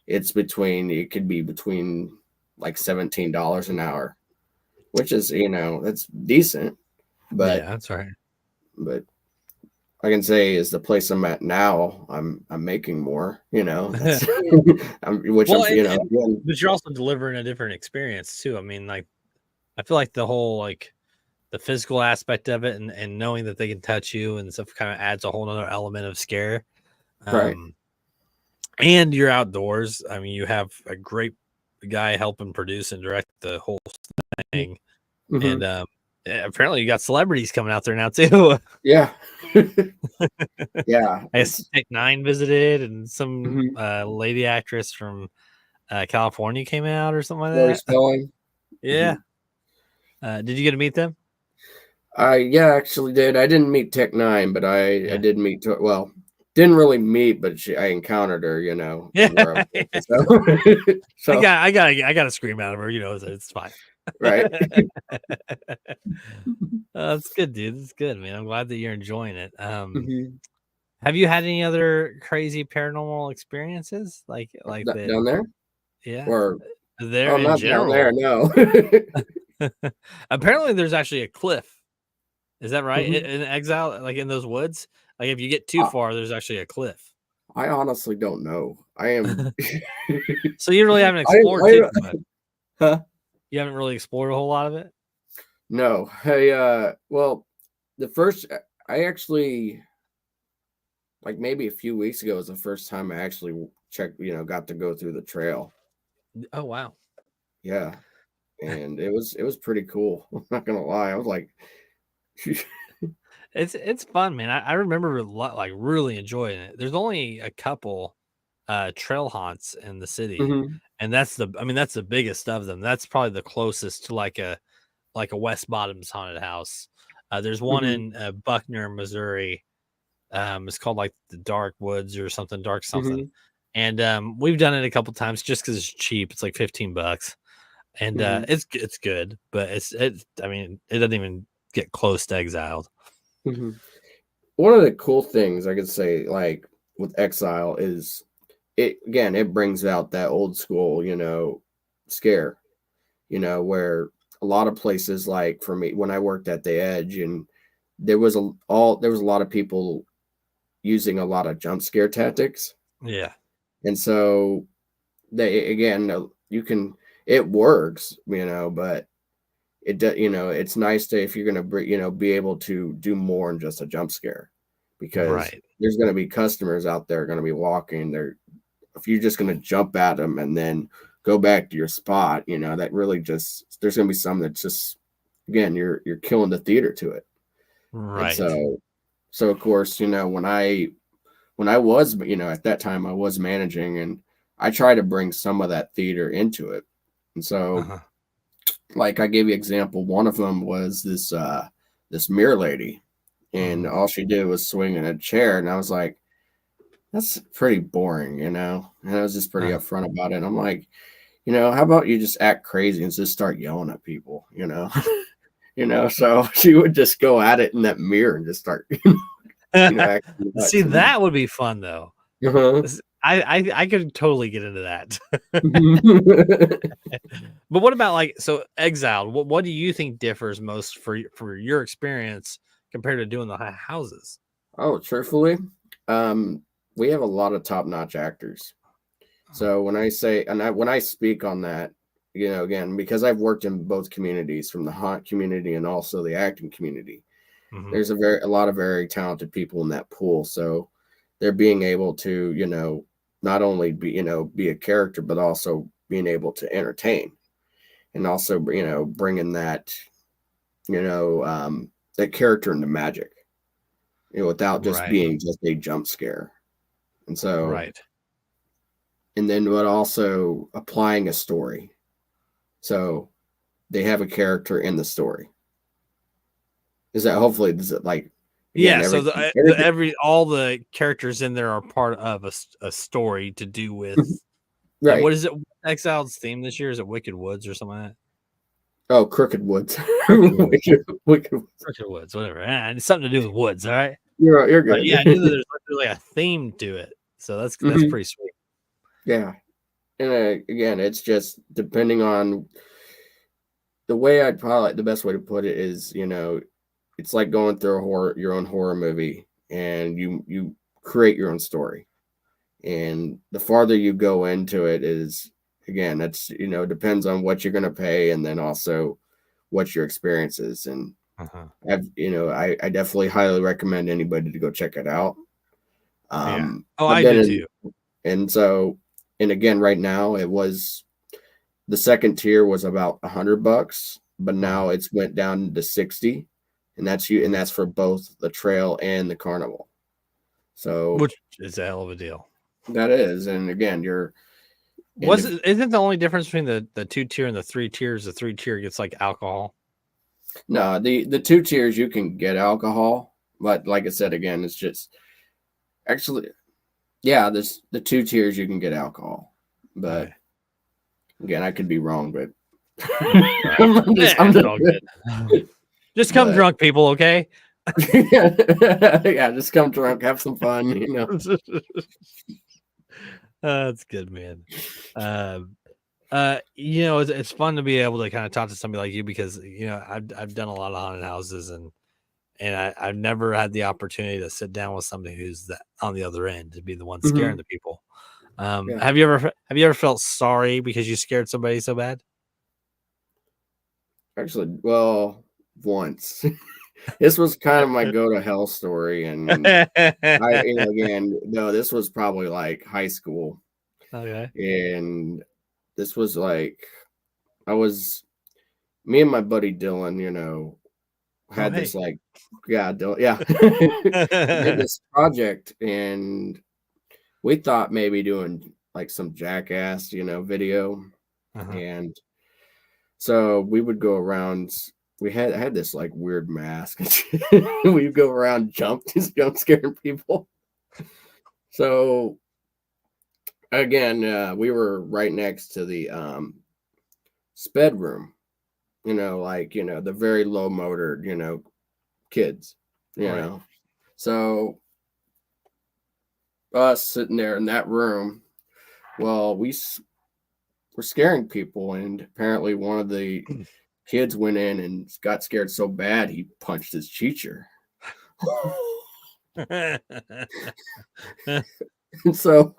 it could be between like $17 an hour, which is, that's decent. But yeah, that's right. But I can say is the place I'm at now, I'm making more, that's, but you're also delivering a different experience too. I mean, like, I feel like the whole, like, the physical aspect of it and knowing that they can touch you and stuff kind of adds a whole nother element of scare. Right. And you're outdoors. I mean, you have a great guy helping produce and direct the whole thing. Mm-hmm. And apparently you got celebrities coming out there now too. Yeah. Yeah. I guess Tech9 visited, and some lady actress from California came out or something like that. Spelling. Yeah. Mm-hmm. Did you get to meet them? Yeah, actually did. I didn't meet Tech9, but I did meet. Well, didn't really meet, but I encountered her. Yeah. So I got to scream out of her. It's fine. Right. That's good, dude. That's good, man. I'm glad that you're enjoying it. Have you had any other crazy paranormal experiences like that down there? Yeah. Or there in not general? Down there, no. Apparently there's actually a cliff. Is that right? In Exile, like in those woods? Like if you get too far, there's actually a cliff. I honestly don't know. I am. So you really haven't explored Huh? You haven't really explored a whole lot of it? No. Well, I actually, like maybe a few weeks ago was the first time I actually got to go through the trail. Oh, wow. Yeah. And it was pretty cool. I'm not going to lie. I was like, it's fun, man. I remember like really enjoying it. There's only a couple trail haunts in the city, and that's the biggest of them. That's probably the closest to like a West Bottoms haunted house. There's one in Buckner, Missouri. It's called like the Dark Woods or something, Dark something. And we've done it a couple times just because it's cheap. It's like $15, and it's good, but it doesn't even get close to Exiled. One of the cool things I could say, like with Exile, is it brings out that old school, scare, where a lot of places, like for me, when I worked at the Edge, and there was a lot of people using a lot of jump scare tactics. Yeah. And so it works, but it does, it's nice to, if you're going to, be able to do more than just a jump scare, because there's going to be customers out there going to be walking there. If you're just going to jump at them and then go back to your spot, that really just, there's going to be some that's just, again, you're killing the theater to it. Right. And so of course, when I was, at that time I was managing, and I try to bring some of that theater into it. And so like I gave you example, one of them was this mirror lady, and all she did was swing in a chair, and I was like, that's pretty boring, and I was just pretty upfront about it. And I'm like, how about you just act crazy and just start yelling at people, So she would just go at it in that mirror and just start, acting nuts. See, that would be fun though. Uh-huh. I could totally get into that. But what about so Exiled? What do you think differs most for your experience compared to doing the houses? Oh, truthfully, we have a lot of top-notch actors. So when I say, when I speak on that, again, because I've worked in both communities, from the haunt community and also the acting community, there's a lot of very talented people in that pool. So they're being able to, not only be a character, but also being able to entertain, and also bringing that that character into magic, without just being just a jump scare. And so and then but also applying a story, so they have a character in the story. Is it like, yeah, so all the characters in there are part of a story to do with right. What is it? Exiled's theme this year? Is it Wicked Woods or something like that? Oh, Crooked Woods. Crooked Woods, whatever. It's something to do with woods, all right? You're good. But yeah, I knew that there's literally a theme to it. So that's pretty sweet. Yeah. And again, it's just depending on the way I'd probably, the best way to put it is, it's like going through your own horror movie, and you create your own story. And the farther you go into it is, again, that's, depends on what you're going to pay, and then also what your experience is. And I definitely highly recommend anybody to go check it out. I do too. And so, and again, right now the second tier was about $100, but now it's went down to 60, and that's for both the trail and the carnival. So, which is a hell of a deal. That is. And again, isn't the only difference between the 2-tier and the 3 tiers? The 3-tier gets alcohol. No, the 2 tiers you can get alcohol, but like I said, again, it's just actually, yeah, the 2 tiers you can get alcohol, but again, I could be wrong, but just come drunk, people, okay? Yeah, just come drunk, have some fun, That's good, man. It's fun to be able to kind of talk to somebody like you, because I've done a lot of haunted houses, and I've never had the opportunity to sit down with somebody who's on the other end, to be the one scaring the people. Have you ever felt sorry because you scared somebody so bad? Actually, well, once. This was kind of my go to hell story, and again, no, this was probably like high school. Okay. And this was me and my buddy Dylan, had this Dylan, did this project, and we thought maybe doing some jackass, video, and so we would go around. We had this weird mask. We'd go around jump scaring people. So again, we were right next to the sped room, the very low motored, kids, know. So us sitting there in that room, well, we were scaring people, and apparently one of the kids went in and got scared so bad he punched his teacher. And so, of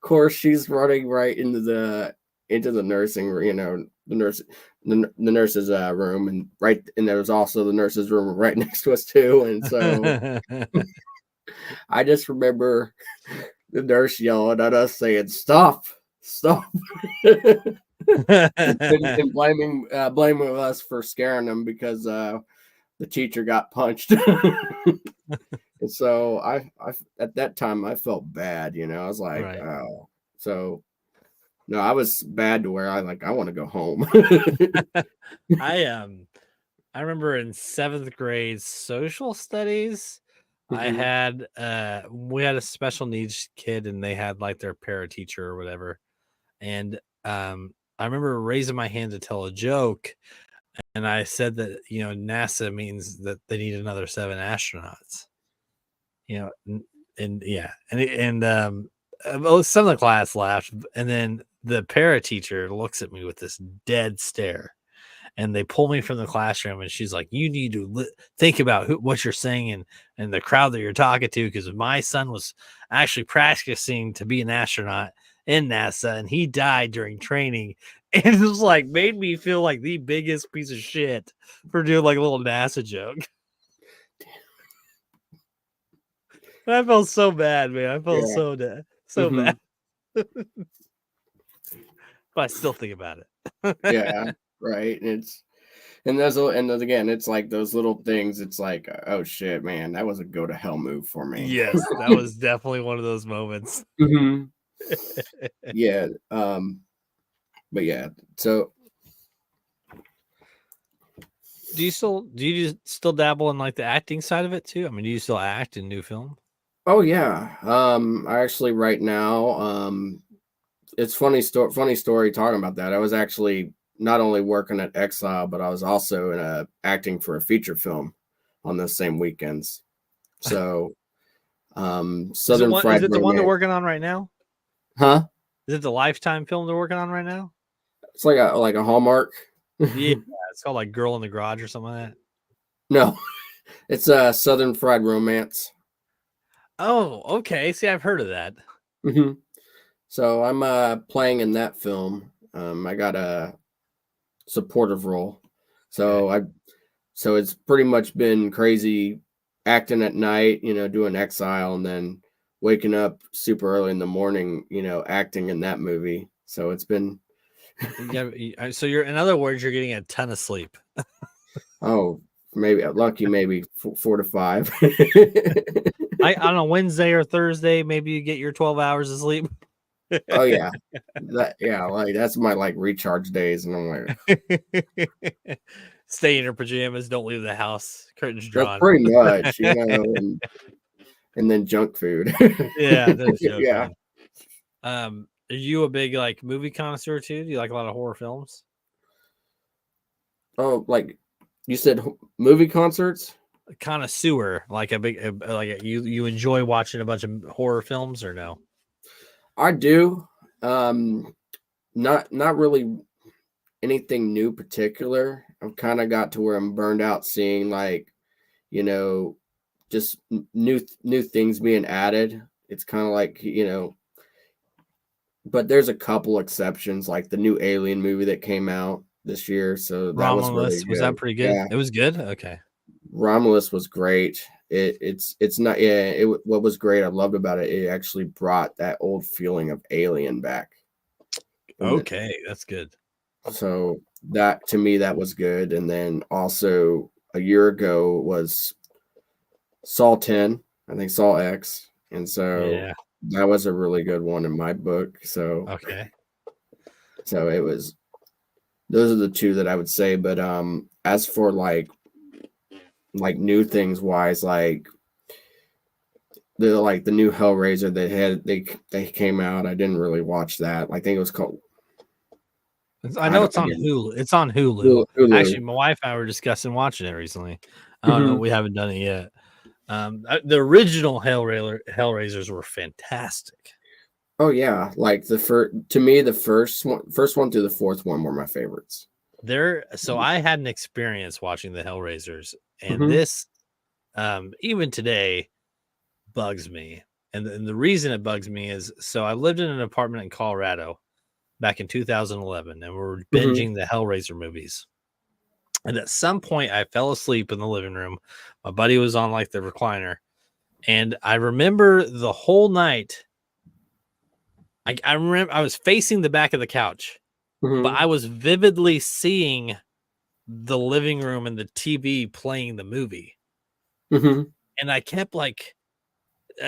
course, she's running right into the nursing, the nurse's room, and there was also the nurse's room right next to us too. And so, I just remember the nurse yelling at us, saying, "Stop! Stop!" and blaming us for scaring them because the teacher got punched. And so I at that time I felt bad, I was like, oh, so no, I was bad to where I want to go home. I remember in 7th grade social studies, I had we had a special needs kid, and they had their para teacher or whatever, and I remember raising my hand to tell a joke, and I said that NASA means that they need another 7 astronauts. Some of the class laughed, and then the para teacher looks at me with this dead stare, and they pull me from the classroom, and she's like, "You need to think about what you're saying and the crowd that you're talking to, because my son was actually practicing to be an astronaut in NASA, and he died during training." And it was like made me feel like the biggest piece of shit for doing like a little NASA joke. I felt so bad, man. I felt so bad. But I still think about it. Yeah, right. And those again, it's like those little things. It's like, oh shit, man, that was a go to hell move for me. Yes, that was definitely one of those moments. Yeah. But yeah. So, do you still dabble in like the acting side of it too? I mean, do you still act in new film? oh yeah. I actually right now, it's funny story talking about that. I was actually not only working at Exile, but I was also acting for a feature film on those same weekends. So, Southern Fried Is it the one they're Romance. working on right now? Huh? Is it the Lifetime film they're working on right now? It's like a Hallmark. Yeah, it's called like Girl in the Garage or something like that. No, it's Southern Fried Romance. Oh, okay. See, I've heard of that. So I'm playing in that film. I got a supportive role. So so it's pretty much been crazy acting at night, doing Exile, and then waking up super early in the morning, acting in that movie. So it's been so in other words, you're getting a ton of sleep. Oh, maybe lucky, maybe 4 to 5. On a Wednesday or Thursday, maybe you get your 12 hours of sleep. Oh yeah, like that's my like recharge days, and I'm like, stay in your pajamas, don't leave the house, curtains drawn. That's pretty much, and then junk food. Yeah, that's yeah. Are you a big like movie connoisseur too? Do you like a lot of horror films? Oh, like you said, movie concerts? Connoisseur, like you enjoy watching a bunch of horror films, or no? I do. Not really anything new particular. I've kind of got to where I'm burned out seeing like, just new things being added. It's kind of like, but there's a couple exceptions, like the new Alien movie that came out this year. So that Romulus, was really good. Was that pretty good? Yeah. It was good. Okay. Romulus was great. It's not. Yeah. What was great, I loved about it, it actually brought that old feeling of Alien back. Okay, that's good. So that, to me, that was good. And then also a year ago was Saw 10, I think Saw X. And so that was a really good one in my book. So okay. So those are the two that I would say. But as for like new things wise, like the new Hellraiser they came out, I didn't really watch that. I think it was called, I know it's on Hulu. It's on Hulu. Actually, my wife and I were discussing watching it recently. I don't know. We haven't done it yet. The original Hellraisers were fantastic. Oh yeah, like the first one through the fourth one were my favorites. So I had an experience watching the Hellraisers, and this, even today, bugs me. And the reason it bugs me is, so I lived in an apartment in Colorado back in 2011, and we were binging the Hellraiser movies. And at some point, I fell asleep in the living room. My buddy was on like the recliner, and I remember the whole night. I remember I was facing the back of the couch, but I was vividly seeing the living room and the TV playing the movie. And I kept like,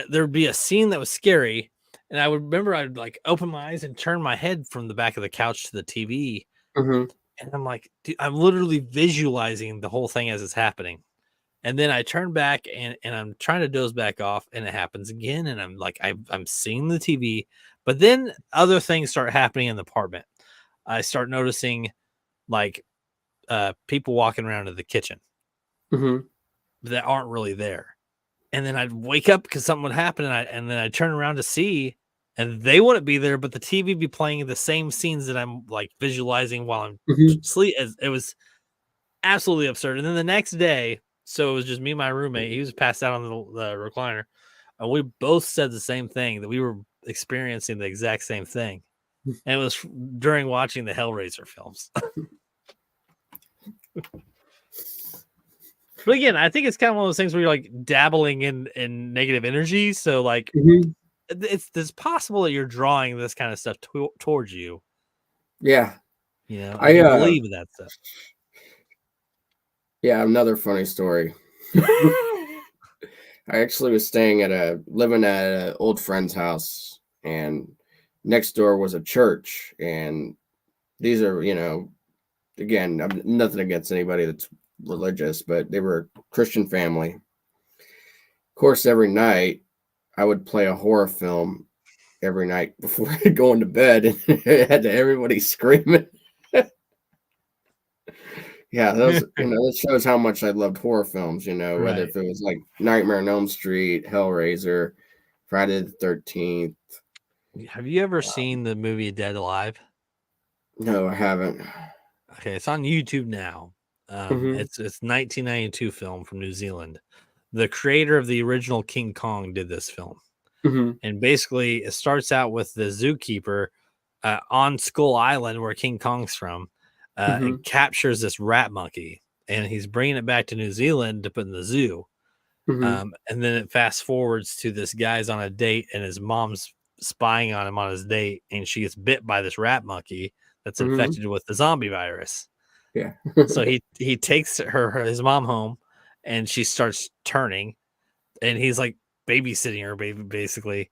there'd be a scene that was scary, and I would remember I'd like open my eyes and turn my head from the back of the couch to the TV. And I'm like, dude, I'm literally visualizing the whole thing as it's happening. And then I turn back and I'm trying to doze back off, and it happens again. And I'm like, I'm seeing the TV, but then other things start happening in the apartment. I start noticing like people walking around in the kitchen that aren't really there. And then I'd wake up because something would happen, and then I'd turn around to see, and they wouldn't be there, but the TV be playing the same scenes that I'm like visualizing while I'm sleep. It was absolutely absurd. And then the next day, so it was just me and my roommate. He was passed out on the recliner, and we both said the same thing, that we were experiencing the exact same thing. And it was during watching the Hellraiser films. But again, I think it's kind of one of those things where you're like dabbling in negative energy. So like it's possible that you're drawing this kind of stuff towards you. Yeah. You know, I believe in that stuff. Yeah, another funny story. I actually was living at an old friend's house, and next door was a church. And these are, again, I'm nothing against anybody that's religious, but they were a Christian family. Of course, every night I would play a horror film every night before going to bed, and it had everybody screaming. Yeah, those that shows how much I loved horror films, whether if it was like Nightmare on Elm Street, Hellraiser, Friday the 13th. Have you ever seen the movie Dead Alive? No, I haven't. Okay, it's on YouTube now. It's 1992 film from New Zealand. The creator of the original King Kong did this film. And basically it starts out with the zookeeper on Skull Island, where King Kong's from, and captures this rat monkey, and he's bringing it back to New Zealand to put in the zoo. And then it fast forwards to this guy's on a date, and his mom's spying on him on his date, and she gets bit by this rat monkey that's infected with the zombie virus. Yeah. So he takes his mom home, and she starts turning, and he's like babysitting her, basically.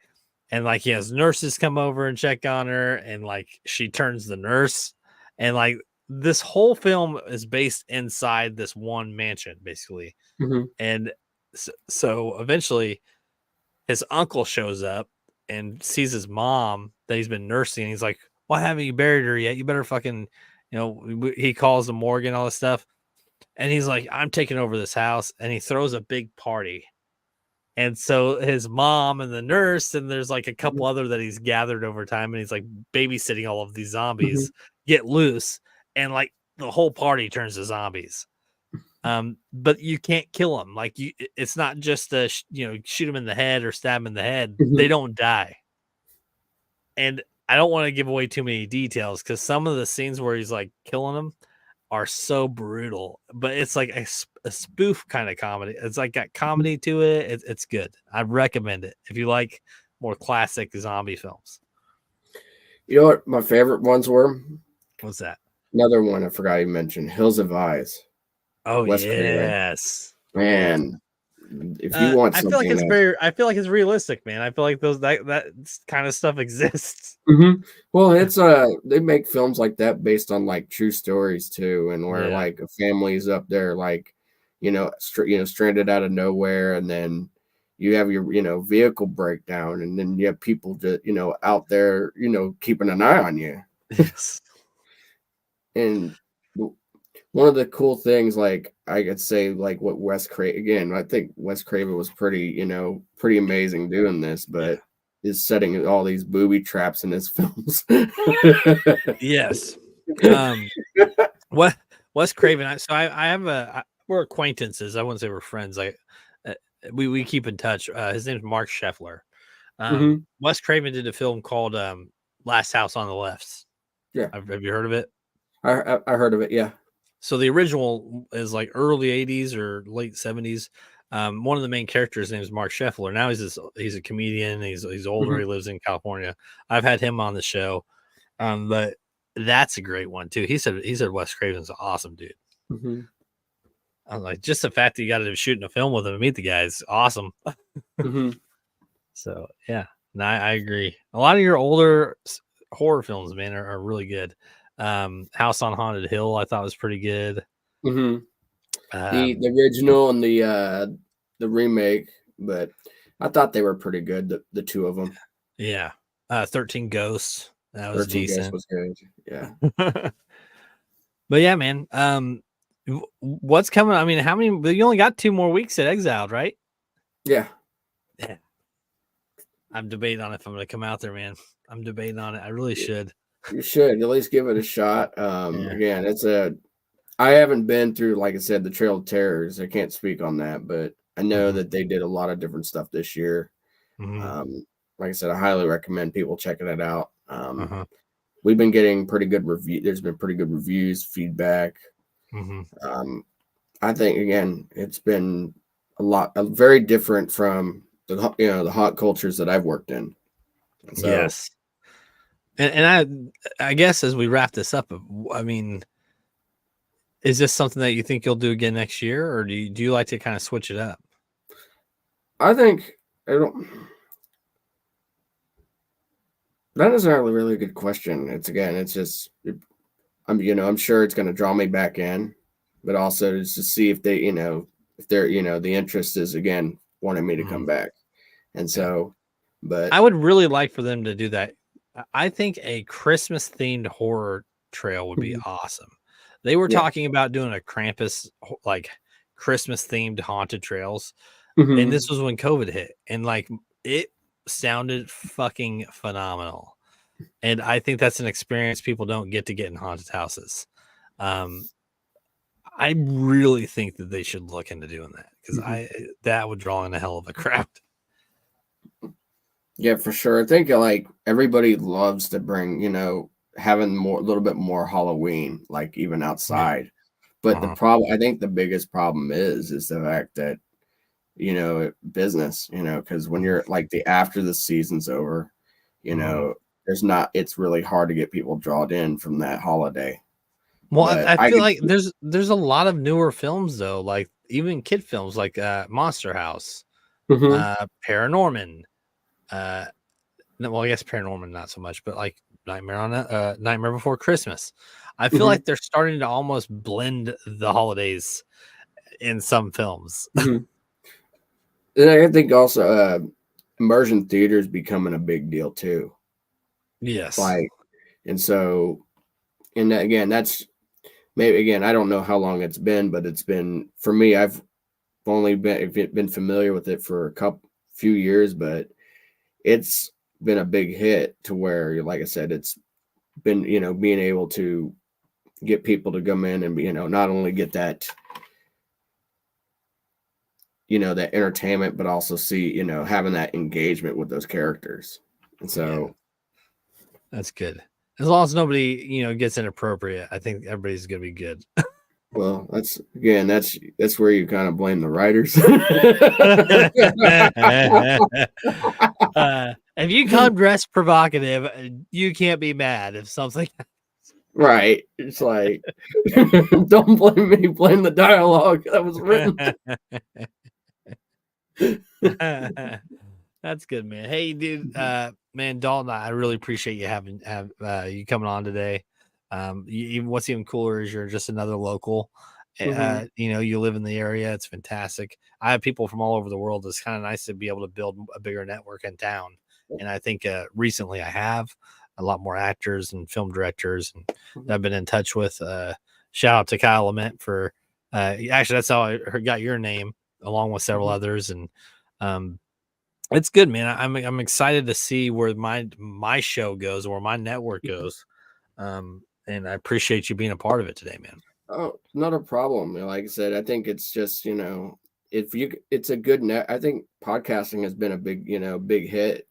And like he has nurses come over and check on her, and like she turns the nurse, and like this whole film is based inside this one mansion, basically. And so eventually his uncle shows up and sees his mom that he's been nursing. And he's like, why haven't you buried her yet? You better fucking, he calls the morgue and all this stuff. And he's like, I'm taking over this house. And he throws a big party. And so his mom and the nurse, and there's like a couple other that he's gathered over time, and he's like babysitting all of these zombies, get loose, and like the whole party turns to zombies. But you can't kill them. Like it's not just shoot them in the head or stab them in the head. They don't die. And I don't want to give away too many details, because some of the scenes where he's like killing them are so brutal, but it's like a spoof kind of comedy. It's like got comedy to it. It's good. I recommend it if you like more classic zombie films. You know what my favorite ones were? What's that? Another one I forgot you mentioned, Hills Have Eyes. Oh, Wes yes. Man, if you want something, I feel like it's realistic, man. I feel like that kind of stuff exists. Well, it's they make films like that based on like true stories too, and where like a family's up there, like stranded out of nowhere, and then you have your vehicle breakdown, and then you have people just out there keeping an eye on you. Yes. And one of the cool things, like I could say, like what Wes Craven, again, I think Wes Craven was pretty amazing doing this, but is setting all these booby traps in his films. Yes. Wes Craven. So I have we're acquaintances. I wouldn't say we're friends. We keep in touch. His name's Mark Scheffler. Wes Craven did a film called Last House on the Left. Yeah. Have you heard of it? I heard of it. Yeah. So the original is like early 80s or late 70s. One of the main characters' name is Mark Scheffler. Now he's a comedian. He's older. He lives in California. I've had him on the show, but that's a great one too. He said Wes Craven's an awesome dude. I'm like, just the fact that you got to shoot a film with him and meet the guy is awesome. So yeah, no, I agree. A lot of your older horror films, man, are really good. House on Haunted Hill, I thought was pretty good. The original and the remake, but I thought they were pretty good. The two of them. Yeah. 13 Ghosts. That was decent. Ghosts was good. Yeah. But yeah, man. What's coming? I mean, how many? You only got 2 more weeks at Exiled, right? Yeah. Yeah. I'm debating on if I'm going to come out there, man. I'm debating on it. I really should. You should at least give it a shot. Again, I haven't been through, like I said, the Trail of Terrors. I can't speak on that, but I know that they did a lot of different stuff this year. Like I said, I highly recommend people checking it out. We've been getting pretty good review. There's been pretty good reviews, feedback. I think again, it's been very different from the hot cultures that I've worked in. So, yes. And I guess as we wrap this up, I mean, is this something that you think you'll do again next year, or do you like to kind of switch it up? I think that is a really good question. It's just I'm sure it's going to draw me back in, but also just to see if they, if they're, the interest is again wanting me to come back. And so, but I would really like for them to do that. I think a Christmas themed horror trail would be awesome. They were talking about doing a Krampus, like Christmas themed haunted trails. And this was when COVID hit, and like it sounded fucking phenomenal. And I think that's an experience people don't get in haunted houses. I really think that they should look into doing that, because that would draw in a hell of a crowd. Yeah, for sure. I think like everybody loves to bring, having a little bit more Halloween, like even outside. But the problem, I think the biggest problem is the fact that, business, because when you're like after the season's over, it's really hard to get people drawn in from that holiday. Well, I feel like there's a lot of newer films though, like even kid films like Monster House, Paranorman. Well, I guess Paranorman not so much, but like Nightmare Before Christmas. I feel like they're starting to almost blend the holidays in some films. And I think also immersion theater is becoming a big deal too. Yes. And again, that's maybe, again, I don't know how long it's been, but it's been, for me, I've only been familiar with it for a few years, but it's been a big hit to where, like I said, it's been, being able to get people to come in and, not only get that, that entertainment, but also see, having that engagement with those characters. And so that's good. As long as nobody, gets inappropriate, I think everybody's going to be good. Well, that's where you kind of blame the writers. If you come dressed provocative, you can't be mad if something. Right. It's like, don't blame me, blame the dialogue that was written. That's good, man. Hey, dude, man, Dalton, I really appreciate you having you coming on today. What's even cooler is you're just another local. You live in the area. It's fantastic. I have people from all over the world. It's kind of nice to be able to build a bigger network in town. And I think recently I have a lot more actors and film directors and I've been in touch with. Shout out to Kyle Lament for actually that's how I got your name, along with several others. And it's good, man. I'm excited to see where my show goes, or where my network goes. And I appreciate you being a part of it today, man. Oh, not a problem. Like I said, I think it's just, it's a good net. I think podcasting has been a big, big hit,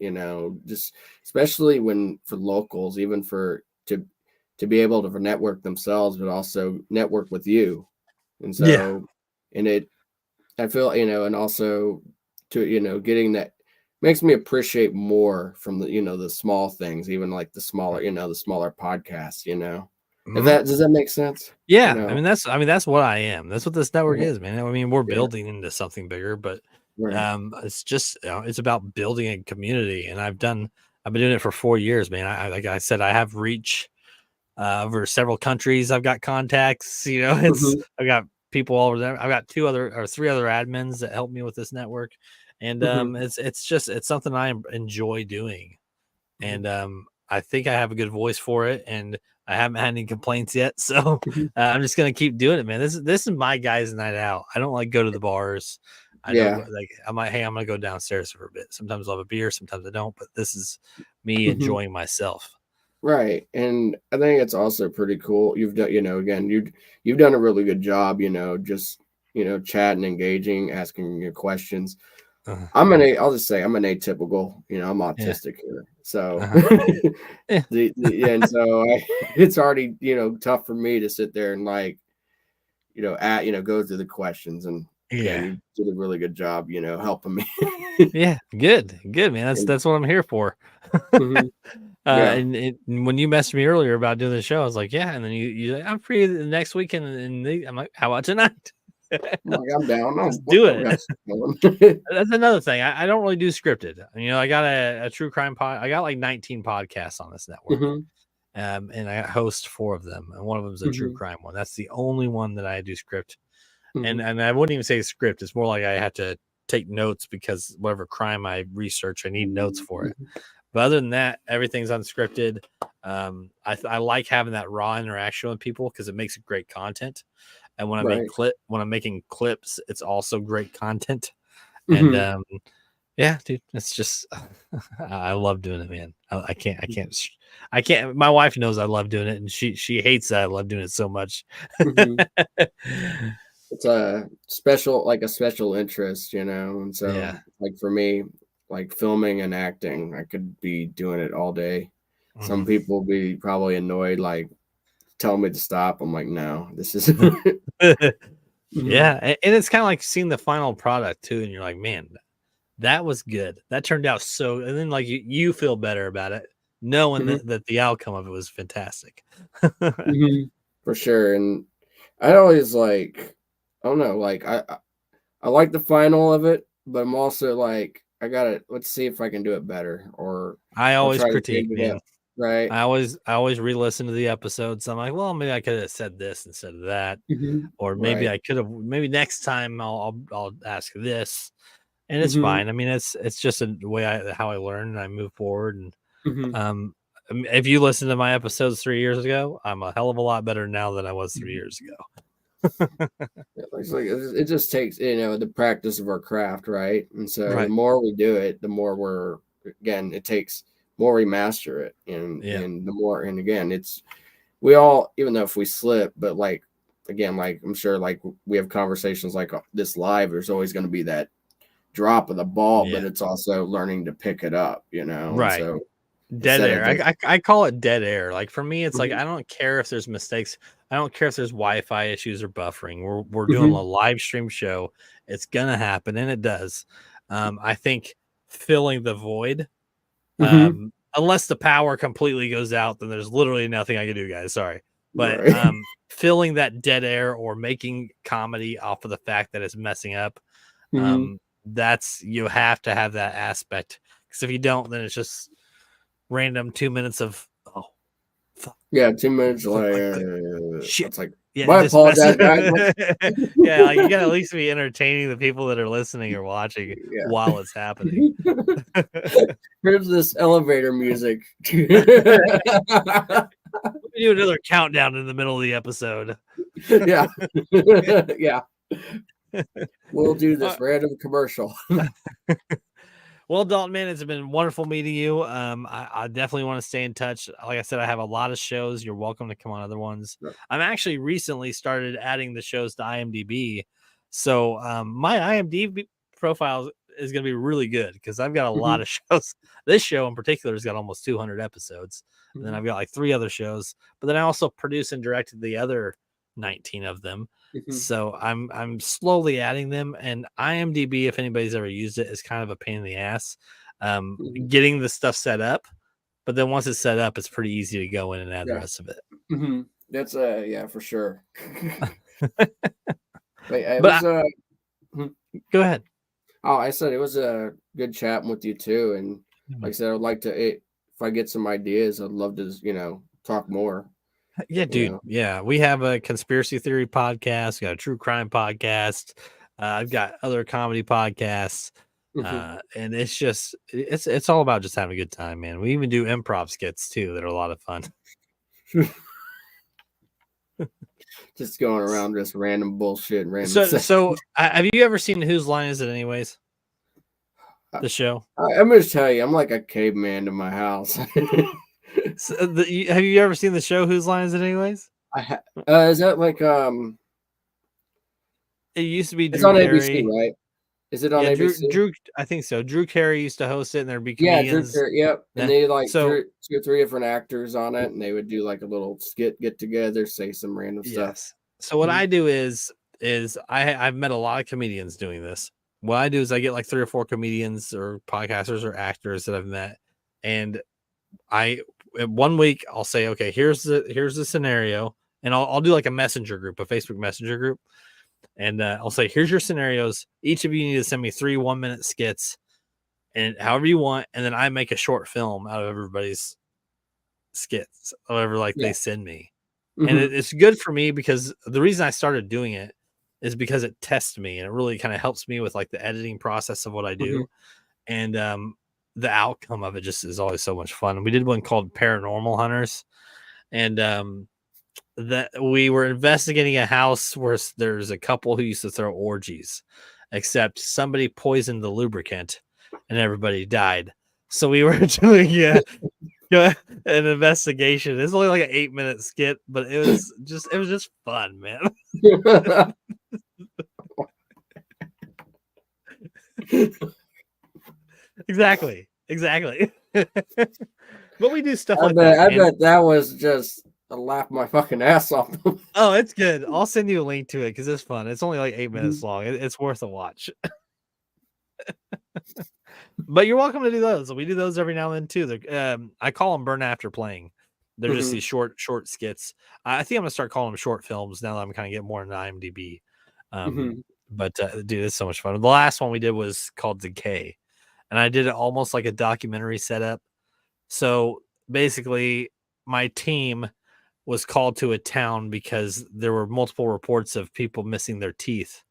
just especially for locals, even to be able to network themselves, but also network with you. And so, I feel, and also to, getting that makes me appreciate more from the, the small things, even like the smaller podcasts, does that make sense? Yeah. I mean, that's what I am. That's what this network is, man. I mean, we're building into something bigger, but it's just, it's about building a community. And I've been doing it for 4 years, man. Like I said, I have reach over several countries. I've got contacts, I've got people all over there. I've got 3 other admins that help me with this network. And it's something I enjoy doing. And I think I have a good voice for it, and I haven't had any complaints yet. So I'm just gonna keep doing it, man. This is my guys' night out. I don't like go to the bars. I know, like I'm gonna go downstairs for a bit. Sometimes I'll have a beer, sometimes I don't. But this is me enjoying myself. Right. And I think it's also pretty cool. You've done, again, you've done a really good job, just, chatting, engaging, asking your questions. I'll just say I'm an atypical, I'm autistic here. So, and so it's already, tough for me to sit there and like, go through the questions, and you did a really good job, helping me. Yeah. Good, man. That's what I'm here for. And when you messaged me earlier about doing the show, I was like, yeah. And then you like, I'm free the next weekend. And I'm like, how about tonight? I'm down. Let's do it. That's another thing. I don't really do scripted. I got a true crime I got like 19 podcasts on this network. And I host 4 of them. And one of them is a true crime one. That's the only one that I do script. And I wouldn't even say script. It's more like I have to take notes because whatever crime I research, I need notes for it. But other than that, everything's unscripted. I like having that raw interaction with people because it makes great content. And when I'm making clips, it's also great content. And yeah, dude, it's just I love doing it, man. I can't. My wife knows I love doing it, and she hates that I love doing it so much. It's a special interest, and so like for me, like filming and acting, I could be doing it all day. Some people will be probably annoyed, like tell me to stop. I'm like, no, this is yeah. And it's kind of like seeing the final product too, and you're like, man, that was good. That turned out so, and then like you feel better about it, knowing that the outcome of it was fantastic. For sure. And I always like, I don't know, like I like the final of it, but I'm also like, let's see if I can do it better. Or I always critique, man. Right. I always re-listen to the episodes. I'm like, well, maybe I could have said this instead of that, or maybe I could have. Maybe next time I'll ask this, and it's fine. I mean, it's just a way how I learn and I move forward. And if you listen to my episodes 3 years ago, I'm a hell of a lot better now than I was 3 years ago. It's like it just takes the practice of our craft, right? And so the more we do it, the more it takes more we master it, and the more, and again, we all, even though if we slip, but like again, like I'm sure like we have conversations like this live, there's always going to be that drop of the ball, but it's also learning to pick it up, right? So dead air. I call it dead air. Like for me, it's like I don't care if there's mistakes. I don't care if there's Wi-Fi issues or buffering. We're doing a live stream show. It's gonna happen, and it does. I think filling the void, unless the power completely goes out, then there's literally nothing I can do, guys. Sorry, but filling that dead air or making comedy off of the fact that it's messing up, that's, you have to have that aspect, because if you don't, then it's just random 2 minutes of fuck. 2 minutes like shit. It's like, I apologize, guys. Yeah, like you gotta at least be entertaining the people that are listening or watching while it's happening. Here's this elevator music. We do another countdown in the middle of the episode. Yeah. We'll do this random commercial. Well, Dalton, man, it's been wonderful meeting you. I definitely want to stay in touch. Like I said, I have a lot of shows. You're welcome to come on other ones. Sure. I'm actually recently started adding the shows to IMDb. So my IMDb profile is going to be really good because I've got a lot of shows. This show in particular has got almost 200 episodes. And then I've got like 3 other shows. But then I also produce and directed the other 19 of them. So I'm slowly adding them, and IMDb, if anybody's ever used it, is kind of a pain in the ass getting the stuff set up. But then once it's set up, it's pretty easy to go in and add the rest of it. That's for sure. Go ahead. Oh, I said it was a good chatting with you too, and like I said, I would like to, if I get some ideas, I'd love to talk more. Yeah, dude. Yeah, we have a conspiracy theory podcast. We got a true crime podcast. I've got other comedy podcasts. And it's all about just having a good time, man. We even do improv skits too that are a lot of fun. Just going around just random bullshit. So have you ever seen Whose Line Is It Anyways? The show. I'm gonna tell you, I'm like a caveman to my house. Have you ever seen the show Whose Line Is It Anyways? Is that like It used to be Drew it's on Carey. ABC, right? Is it on ABC? Drew, I think so. Drew Carey used to host it, and there'd be Yeah, comedians. Drew Carey, yep. And they like two or three different actors on it, and they would do like a little skit, get together, say some random stuff. So what I do is I've met a lot of comedians doing this. What I do is I get like 3 or 4 comedians or podcasters or actors that I've met, and one week I'll say, okay, here's the scenario, and I'll do like a messenger group, a Facebook messenger group. And I'll say, here's your scenarios. Each of you need to send me 3 1-minute skits, and however you want. And then I make a short film out of everybody's skits, however they send me. And it's good for me because the reason I started doing it is because it tests me, and it really kind of helps me with like the editing process of what I do. And the outcome of it just is always so much fun. We did one called Paranormal Hunters, and that we were investigating a house where there's a couple who used to throw orgies, except somebody poisoned the lubricant and everybody died. So we were doing an investigation. It's only like an 8-minute skit, but it was just fun, man. Exactly. But we do stuff like that. I bet that was just I laughed my fucking ass off. Oh, it's good. I'll send you a link to it because it's fun. It's only like 8 minutes long. It's worth a watch. But you're welcome to do those. We do those every now and then too. I call them Burn After Playing. They're just these short skits. I think I'm gonna start calling them short films now that I'm kind of getting more into IMDb. But dude, it's so much fun. The last one we did was called Decay, and I did it almost like a documentary setup. So basically, my team was called to a town because there were multiple reports of people missing their teeth.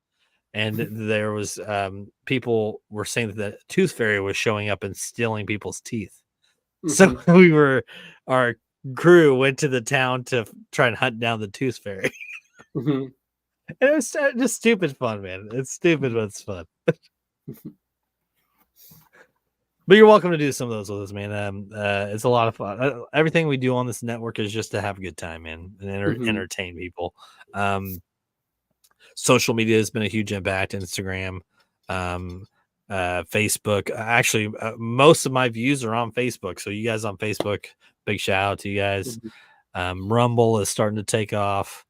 And there was people were saying that the tooth fairy was showing up and stealing people's teeth. So our crew went to the town to try and hunt down the tooth fairy. And it was just stupid fun, man. It's stupid, but it's fun. But you're welcome to do some of those with us, man. It's a lot of fun. Everything we do on this network is just to have a good time, man, and entertain people. Social media has been a huge impact. Instagram, Facebook. Actually, most of my views are on Facebook. So you guys on Facebook, big shout out to you guys. Rumble is starting to take off.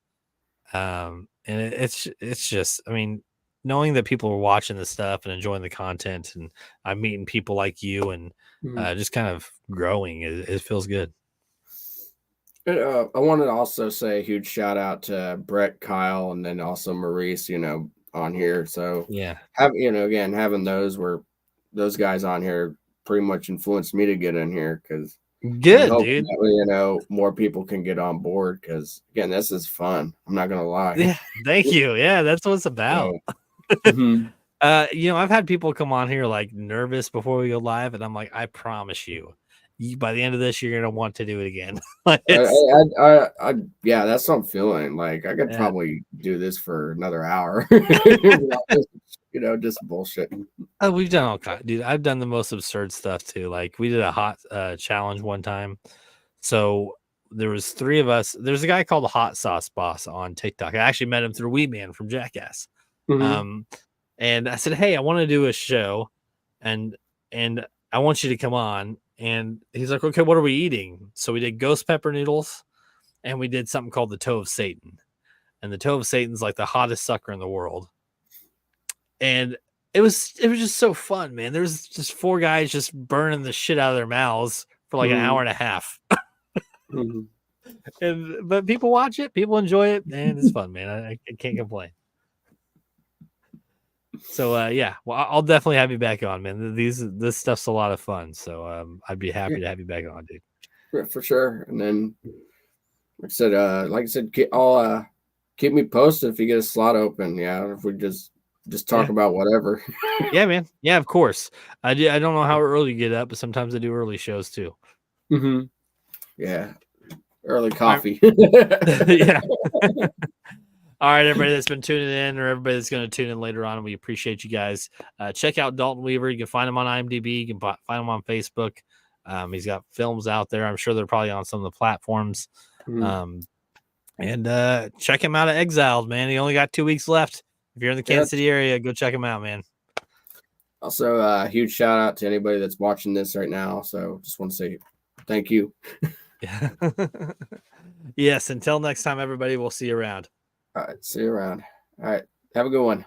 And it's just, I mean, knowing that people are watching this stuff and enjoying the content, and I'm meeting people like you, and just kind of growing, it feels good. I wanted to also say a huge shout out to Brett, Kyle, and then also Maurice, on here. So having those guys on here pretty much influenced me to get in here, because dude. More people can get on board, because again, this is fun. I'm not gonna lie. Yeah, thank you. Yeah, that's what it's about. I've had people come on here like nervous before we go live, and I'm like, I promise you, by the end of this, you're gonna want to do it again. That's what I'm feeling. Like I could probably do this for another hour. Just bullshit. Oh, we've done all kinds, dude. I've done the most absurd stuff too. Like we did a hot challenge one time. So there was 3 of us. There's a guy called the Hot Sauce Boss on TikTok. I actually met him through Wee Man from Jackass. And I said, hey, I want to do a show, and I want you to come on. And he's like, okay, what are we eating? So we did ghost pepper noodles, and we did something called the toe of Satan. And the toe of Satan's like the hottest sucker in the world. And it was just so fun, man. There was just 4 guys just burning the shit out of their mouths for like an hour and a half. But people watch it, people enjoy it, and it's fun, man. I can't complain. So well, I'll definitely have you back on, man. This stuff's a lot of fun. So I'd be happy to have you back on, dude. For sure. And then like I said, I'll keep me posted if you get a slot open. Yeah, if we just just talk about whatever. Yeah, man. Yeah, of course. I don't know how early you get up, but sometimes I do early shows too. Mm-hmm. Yeah, early coffee. Yeah. All right, everybody that's been tuning in, or everybody that's going to tune in later on, we appreciate you guys. Check out Dalton Weaver. You can find him on IMDb. You can find him on Facebook. He's got films out there. I'm sure they're probably on some of the platforms. Mhm. And check him out at Exiled, man. He only got 2 weeks left. If you're in the Kansas City area, go check him out, man. Also, a huge shout out to anybody that's watching this right now. So just want to say thank you. Yes, until next time, everybody, we'll see you around. All right, see you around. All right, have a good one.